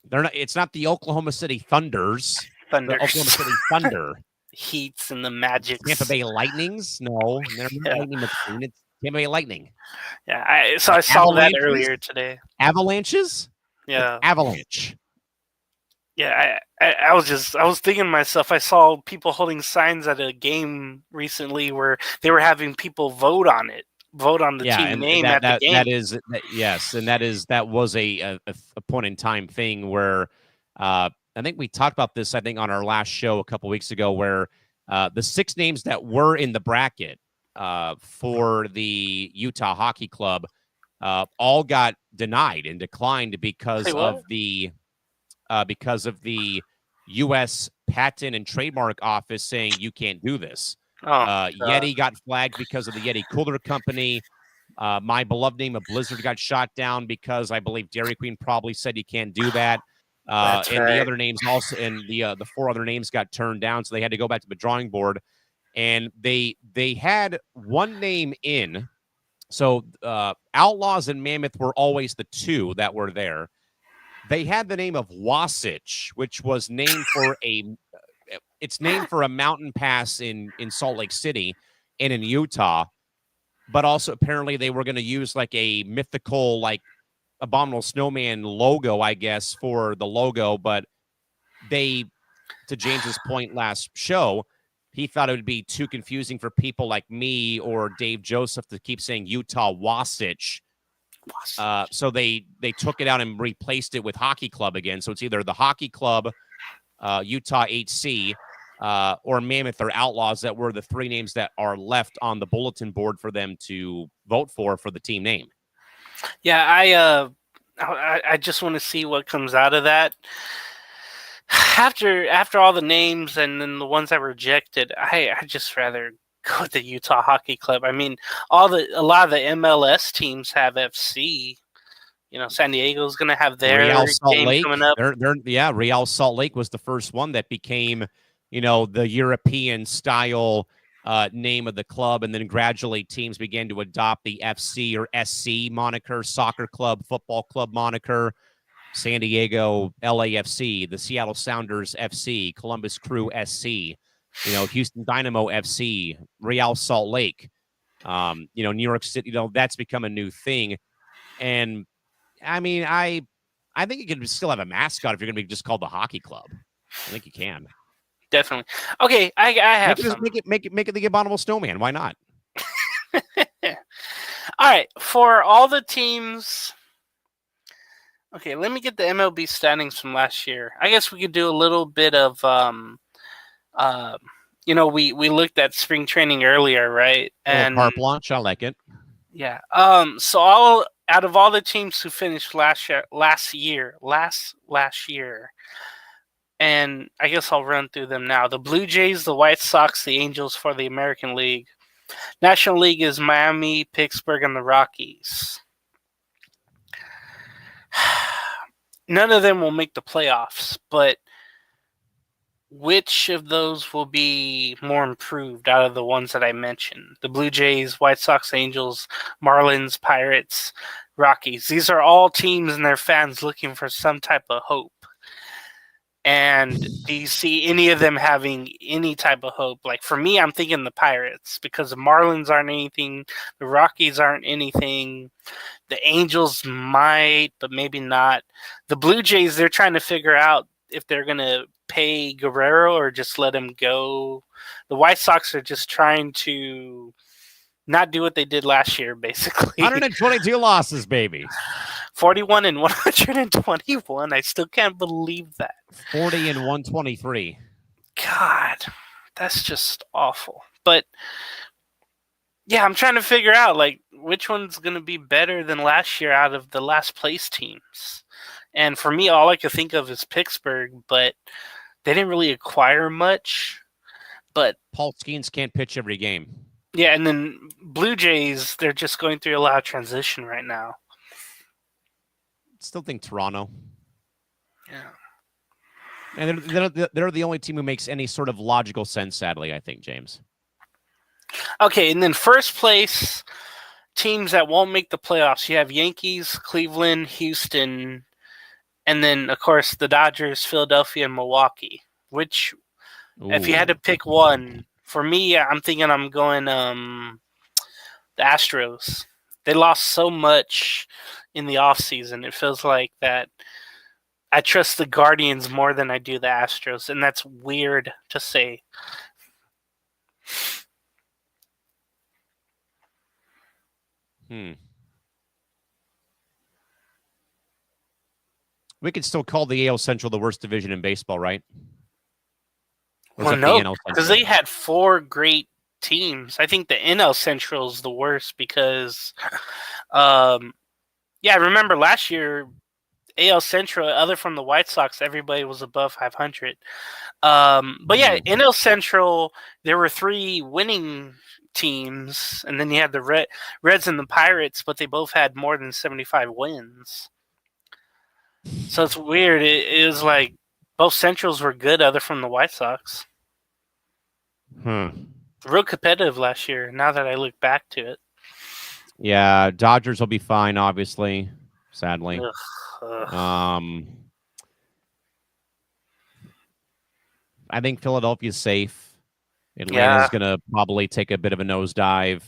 They're not. It's not the Oklahoma City Thunders. The Oklahoma City Thunder. Heats and the Magics. Tampa Bay Lightnings? No, they're not Lightning McQueen. It's Tampa Bay Lightning. Yeah, I saw that earlier today. Avalanches? Yeah, like Avalanche. Yeah, I was thinking to myself, I saw people holding signs at a game recently where they were having people vote on the team name at the game. That was a point in time thing where I think we talked about this, I think, on our last show a couple weeks ago, where the 6 names that were in the bracket for the Utah Hockey Club all got denied and declined because of the U.S. Patent and Trademark Office saying you can't do this. Yeti got flagged because of the Yeti Cooler Company. My beloved name of Blizzard got shot down because I believe Dairy Queen probably said you can't do that. And the other names also, and the 4 other names got turned down, so they had to go back to the drawing board. And they had one name in. So Outlaws and Mammoth were always the 2 that were there. They had the name of Wasatch, which was named for it's named for a mountain pass in Salt Lake City and in Utah. But also apparently they were going to use like a mythical, like Abominable Snowman logo, I guess, for the logo. But to James's point last show, he thought it would be too confusing for people like me or Dave Joseph to keep saying Utah Wasatch. So they took it out and replaced it with Hockey Club again. So it's either the Hockey Club, Utah HC, or Mammoth or Outlaws. That were the 3 names that are left on the bulletin board for them to vote for the team name. Yeah, I just want to see what comes out of that. After all the names and then the ones that were rejected, I just rather go with the Utah Hockey Club. I mean, a lot of the MLS teams have FC. San Diego's going to have their game coming up. Real Salt Lake was the first one that became, the European style name of the club, and then gradually teams began to adopt the FC or SC moniker, soccer club, football club moniker. San Diego LAFC, the Seattle Sounders FC, Columbus Crew SC. Houston Dynamo FC, Real Salt Lake, New York City, that's become a new thing. And I mean, I think you can still have a mascot if you're going to be just called the Hockey Club. I think you can. Definitely. Okay, I have make it the Abominable Snowman. Why not? All right, for all the teams. Okay, let me get the MLB standings from last year. I guess we could do a little bit of we looked at spring training earlier, right? And carp launch, I like it. Yeah. So out of all the teams who finished last year, And I guess I'll run through them now. The Blue Jays, the White Sox, the Angels for the American League. National League is Miami, Pittsburgh, and the Rockies. None of them will make the playoffs, but which of those will be more improved out of the ones that I mentioned? The Blue Jays, White Sox, Angels, Marlins, Pirates, Rockies. These are all teams and their fans looking for some type of hope. And do you see any of them having any type of hope? Like for me, I'm thinking the Pirates because the Marlins aren't anything. The Rockies aren't anything. The Angels might, but maybe not. The Blue Jays, they're trying to figure out if they're going to pay Guerrero or just let him go. The White Sox are just trying to not do what they did last year, basically. 122 losses, baby. 41 and 121. I still can't believe that. 40 and 123. God, that's just awful. But yeah, I'm trying to figure out like which one's going to be better than last year out of the last place teams. And for me, all I could think of is Pittsburgh, but they didn't really acquire much. But Paul Skeens can't pitch every game. Yeah, and then Blue Jays, they're just going through a lot of transition right now. Still think Toronto. Yeah. And they're the only team who makes any sort of logical sense, sadly, I think, James. Okay, and then first place teams that won't make the playoffs. You have Yankees, Cleveland, Houston, and then, of course, the Dodgers, Philadelphia, and Milwaukee. Which, if you had to pick one, for me, I'm thinking I'm going the Astros. They lost so much in the offseason. It feels like that I trust the Guardians more than I do the Astros, and that's weird to say. We could still call the AL Central the worst division in baseball, right? Well, no, because they had 4 great teams. I think the NL Central is the worst because, I remember last year, AL Central, other from the White Sox, everybody was above 500. NL Central, there were 3 winning teams, and then you had the Reds and the Pirates, but they both had more than 75 wins. So it's weird. It was like both Centrals were good, other from the White Sox. Real competitive last year, now that I look back to it. Yeah, Dodgers will be fine, obviously, sadly. I think Philadelphia's safe. Atlanta's going to probably take a bit of a nosedive.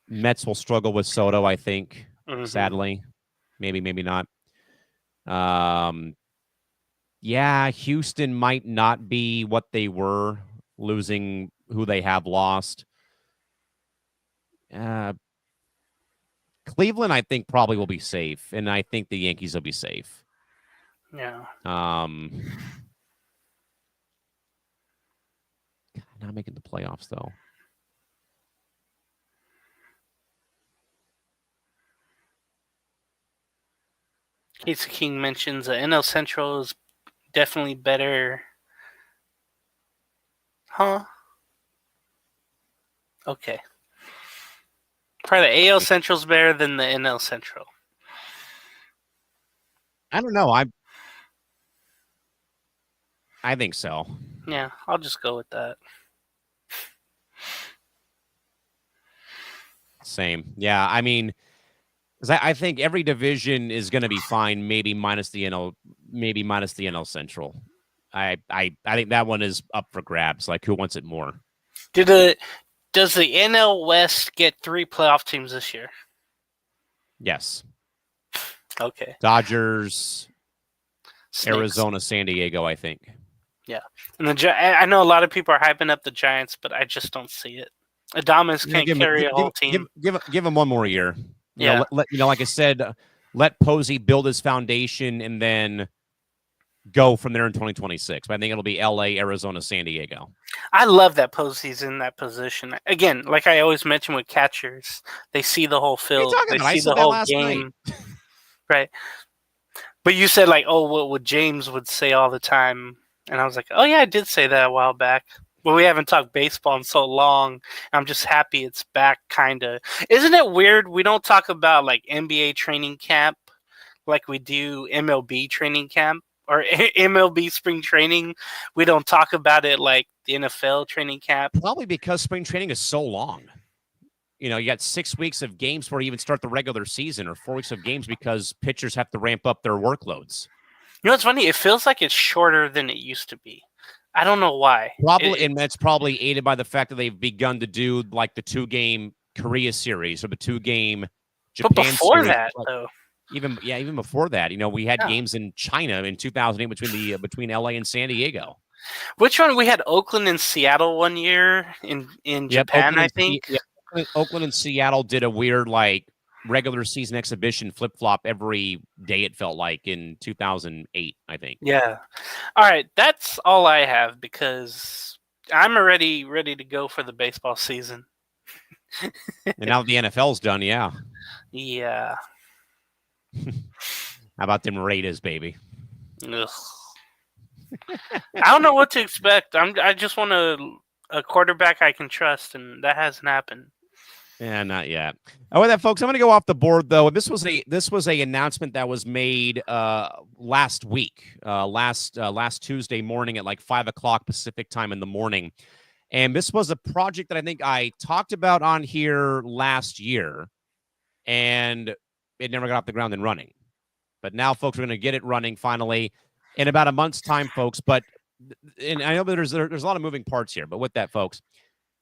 Mets will struggle with Soto, I think, sadly. Maybe not. Houston might not be what they were, losing who they have lost. Cleveland, I think, probably will be safe, and I think the Yankees will be safe. Yeah. Not making the playoffs, though. Casey King mentions the NL Central is definitely better. Huh? Okay. Probably the AL Central is better than the NL Central. I don't know. I think so. Yeah, I'll just go with that. Same. Yeah, I mean, I think every division is going to be fine, maybe minus the NL Central. I think that one is up for grabs. Like, who wants it more? Does the NL West get 3 playoff teams this year? Yes. Okay. Dodgers, Snakes. Arizona, San Diego, I think. Yeah. And I know a lot of people are hyping up the Giants, but I just don't see it. Adames can't carry a whole team. Give him one more year. You know, like I said, let Posey build his foundation and then go from there in 2026. But I think it'll be LA, Arizona, San Diego. I love that Posey's in that position. Again, like I always mention with catchers, they see the whole field. They see the whole game. Right. But you said like, oh, what would James would say all the time, and I was like, oh yeah, I did say that a while back. But we haven't talked baseball in so long. I'm just happy it's back, kind of. Isn't it weird? We don't talk about like NBA training camp like we do MLB training camp or MLB spring training. We don't talk about it like the NFL training camp. Probably because spring training is so long. You know, you got 6 weeks of games before you even start the regular season, or 4 weeks of games because pitchers have to ramp up their workloads. You know what's funny? It feels like it's shorter than it used to be. I don't know why. Probably, and that's probably aided by the fact that they've begun to do like the 2-game Korea series or the 2-game Japan but before series. that, though, even before that, you know, we had games in China in 2008 between LA and San Diego. Which one? We had Oakland and Seattle one year in Japan, I think. Oakland and Seattle did a weird like regular season exhibition flip-flop every day, it felt like, in 2008, I think. Yeah. All right, that's all I have because I'm already ready to go for the baseball season. And now the NFL's done, yeah. Yeah. How about them Raiders, baby? Ugh. I don't know what to expect. I just want a quarterback I can trust, and that hasn't happened. Yeah, not yet. Oh, with that, folks, I'm going to go off the board though. This was a announcement that was made last week, last Tuesday morning at like 5:00 Pacific time in the morning, and this was a project that I think I talked about on here last year, and it never got off the ground and running. But now, folks, we're going to get it running finally in about a month's time, folks. But and I know that there's a lot of moving parts here, but with that, folks.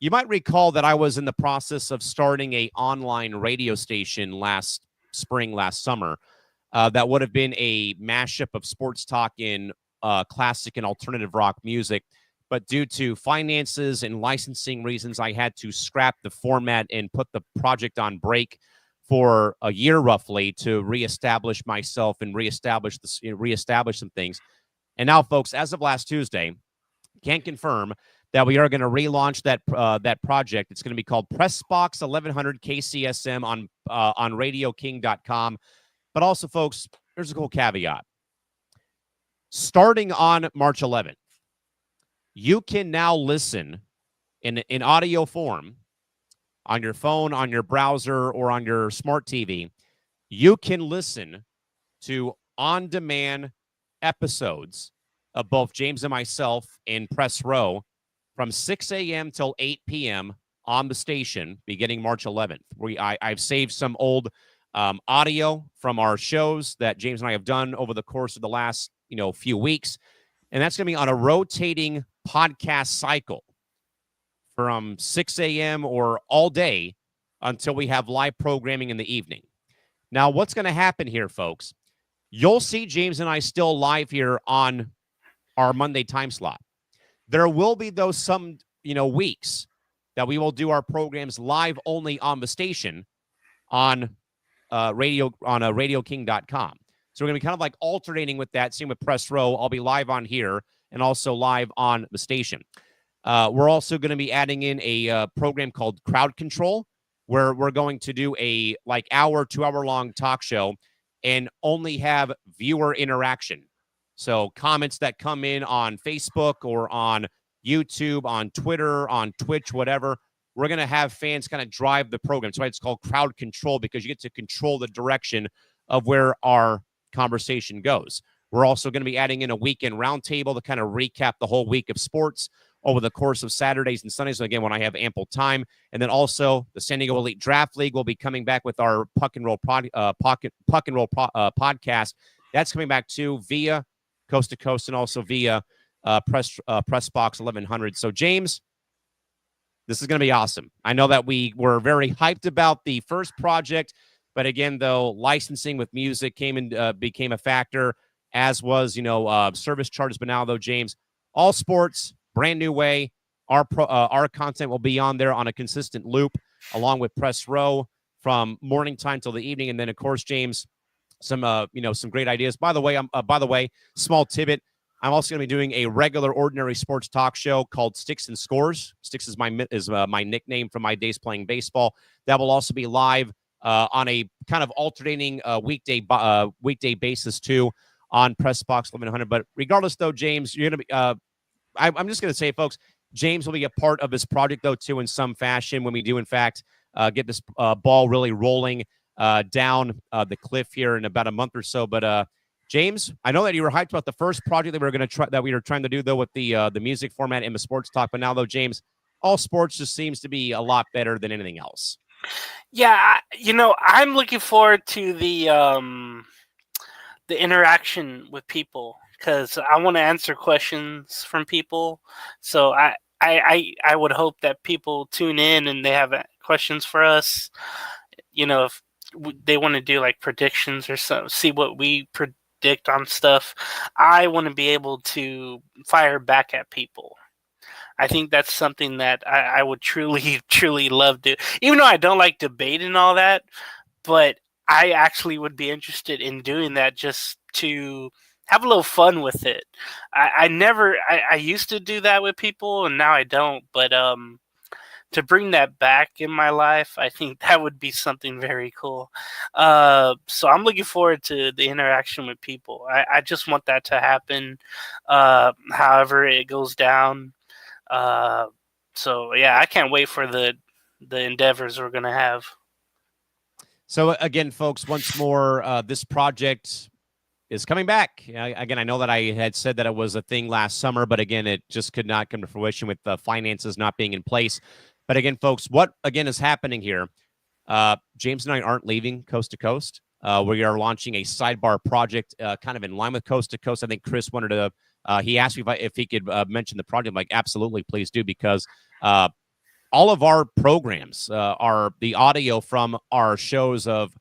You might recall that I was in the process of starting an online radio station last summer, that would have been a mashup of sports talk in classic and alternative rock music. But due to finances and licensing reasons, I had to scrap the format and put the project on break for a year roughly to reestablish myself and reestablish some things. And now, folks, as of last Tuesday, can confirm that we are going to relaunch that project. It's going to be called Pressbox 1100 KCSM on RadioKing.com. But also, folks, there's a cool caveat. Starting on March 11th, you can now listen in audio form on your phone, on your browser, or on your smart TV. You can listen to on-demand episodes of both James and myself in Press Row from 6 a.m. till 8 p.m. on the station beginning March 11th. I've saved some old audio from our shows that James and I have done over the course of the last few weeks, and that's going to be on a rotating podcast cycle from 6 a.m. or all day until we have live programming in the evening. Now, what's going to happen here, folks? You'll see James and I still live here on our Monday time slot. There will be some weeks that we will do our programs live only on the station on RadioKing.com. So we're going to be kind of like alternating with that. Same with Press Row. I'll be live on here and also live on the station. We're also going to be adding in a program called Crowd Control, where we're going to do a 2-hour long talk show and only have viewer interaction. So comments that come in on Facebook or on YouTube, on Twitter, on Twitch, whatever, we're going to have fans kind of drive the program. That's why it's called crowd control, because you get to control the direction of where our conversation goes. We're also going to be adding in a weekend roundtable to kind of recap the whole week of sports over the course of Saturdays and Sundays, again, when I have ample time. And then also the San Diego Elite Draft League will be coming back with our Puck and Roll podcast. That's coming back too via Coast to Coast and also via Pressbox 1100. So, James, this is going to be awesome. I know that we were very hyped about the first project, but again, though, licensing with music became a factor, as was service charges. But now, though, James, all sports, brand new way. Our content will be on there on a consistent loop, along with Press Row from morning time till the evening, and then of course, James, some great ideas. By the way, small tidbit. I'm also going to be doing a regular ordinary sports talk show called Sticks and Scores. Sticks is my nickname from my days playing baseball. That will also be live on a kind of alternating weekday basis too on PressBox 1100. But regardless, though, James, you're going to be. I'm just going to say, folks, James will be a part of this project, though, too, in some fashion when we do, in fact, get this ball really rolling down the cliff here in about a month or so. But James, I know that you were hyped about the first project that we were trying to do, though, with the music format in the sports talk. But now, though, James, all sports just seems to be a lot better than anything else. Yeah, I'm looking forward to the interaction with people because I want to answer questions from people. So I would hope that people tune in and they have questions for us. If they want to do like predictions or so, see what we predict on stuff. I want to be able to fire back at people. I think that's something that I would truly, truly love to. Even though I don't like debate and all that, but I actually would be interested in doing that just to have a little fun with it. I used to do that with people, and now I don't. But to bring that back in my life, I think that would be something very cool. So I'm looking forward to the interaction with people. I just want that to happen, however it goes down. So yeah, I can't wait for the endeavors we're gonna have. So again, folks, once more, this project is coming back. Again, I know that I had said that it was a thing last summer, but again, it just could not come to fruition with the finances not being in place. But again, folks, what again is happening here? James and I aren't leaving coast to coast. We are launching a sidebar project, kind of in line with Coast to Coast. I think Chris wanted to. He asked me if he could mention the project. I'm like, absolutely, please do, because all of our programs are the audio from our shows of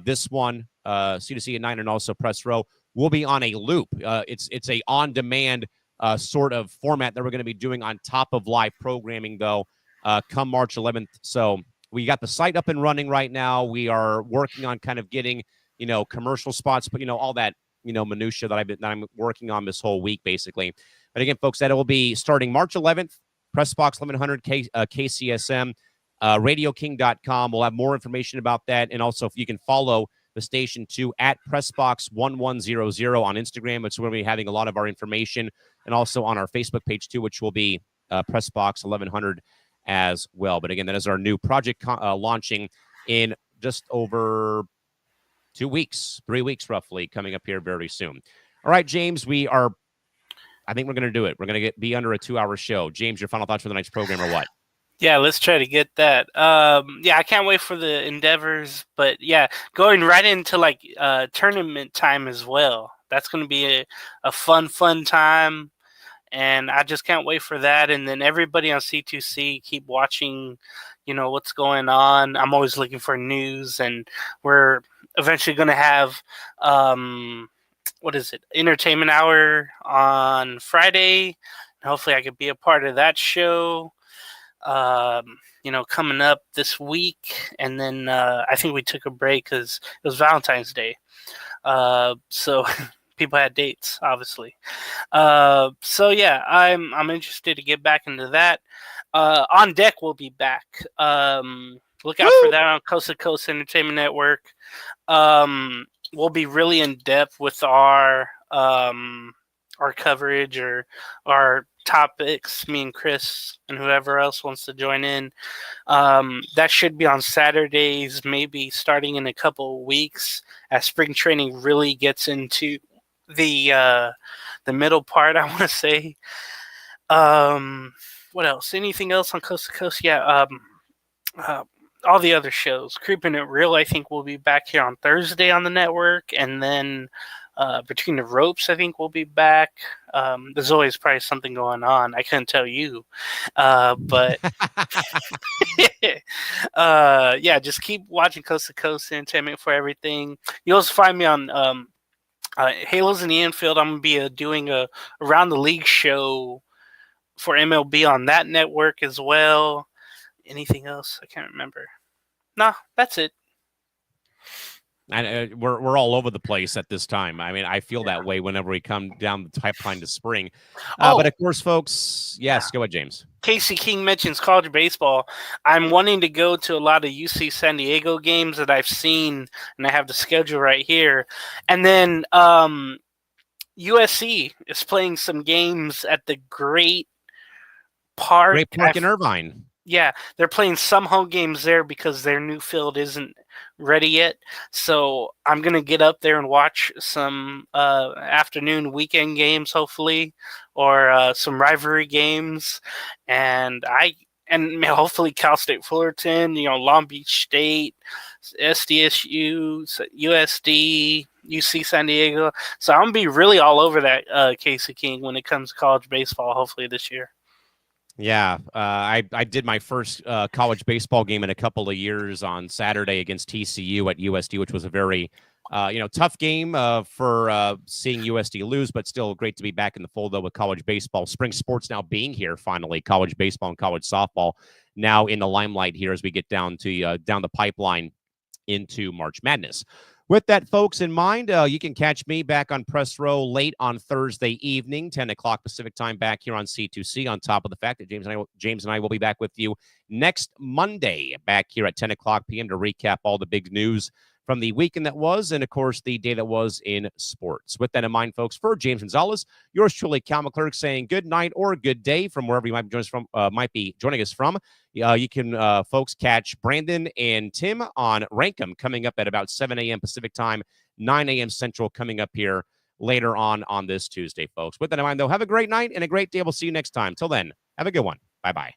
this one, C2C at 9, and also Press Row will be on a loop. It's a on-demand sort of format that we're going to be doing on top of live programming, though, come March 11th. So we got the site up and running right now. We are working on kind of getting, commercial spots, but, all that, minutia that I'm working on this whole week, basically. But again, folks, that will be starting March 11th. PressBox 1100 KCSM, RadioKing.com. We'll have more information about that. And also, if you can follow the station too at PressBox1100 on Instagram, which we're going to be having a lot of our information, and also on our Facebook page too, which will be PressBox 1100 as well. But again, that is our new project launching in just over 2 weeks, 3 weeks roughly, coming up here very soon. All right, James, I think we're going to do it. We're going to be under a 2-hour show. James, your final thoughts for the night's program are what? Yeah, let's try to get that. Yeah, I can't wait for the endeavors. But yeah, going right into like tournament time as well. That's going to be a fun time. And I just can't wait for that. And then everybody on C2C, keep watching, what's going on. I'm always looking for news. And we're eventually going to have... what is it? Entertainment Hour on Friday. Hopefully I could be a part of that show, coming up this week. And then I think we took a break because it was Valentine's Day. So people had dates, obviously. So yeah, I'm interested to get back into that. On Deck will be back. Look out for that on Coast to Coast Entertainment Network. We'll be really in depth with our coverage or our topics, me and Chris and whoever else wants to join in. That should be on Saturdays, maybe starting in a couple of weeks as spring training really gets into the middle part, I want to say. What else? Anything else on Coast to Coast? Yeah. All the other shows. Creeping It Real, I think, will be back here on Thursday on the network. And then Between the Ropes, I think, will be back. There's always probably something going on. I couldn't tell you. But yeah, just keep watching Coast to Coast Entertainment for everything. You also find me on Halos in the Infield. I'm going to be doing a Around the League show for MLB on that network as well. Anything else? I can't remember. No, that's it. And we're all over the place at this time. I mean, I feel that way whenever we come down the pipeline to spring. But of course, folks, yes, go ahead, James. Casey King mentions college baseball. I'm wanting to go to a lot of UC San Diego games that I've seen, and I have the schedule right here. And then USC is playing some games at the Great Park. Great Park in Irvine. Yeah, they're playing some home games there because their new field isn't ready yet. So I'm going to get up there and watch some afternoon weekend games, hopefully, or some rivalry games. And hopefully Cal State Fullerton, Long Beach State, SDSU, USD, UC San Diego. So I'm going to be really all over that Casey King when it comes to college baseball, hopefully this year. Yeah, I did my first college baseball game in a couple of years on Saturday against TCU at USD, which was a very tough game for seeing USD lose, but still great to be back in the fold though with college baseball. Spring sports now being here finally. College baseball and college softball now in the limelight here as we get down the pipeline into March Madness. With that, folks, in mind, you can catch me back on Press Row late on Thursday evening, 10 o'clock Pacific time, back here on C2C, on top of the fact that James and I will be back with you next Monday, back here at 10 o'clock p.m. to recap all the big news from the weekend that was, and, of course, the day that was in sports. With that in mind, folks, for James Gonzales, yours truly, Cal McClurg, saying good night or good day from wherever you might be joining us from. You can, folks, catch Brandon and Tim on Rankum coming up at about 7 a.m. Pacific time, 9 a.m. Central coming up here later on this Tuesday, folks. With that in mind, though, have a great night and a great day. We'll see you next time. Till then, have a good one. Bye-bye.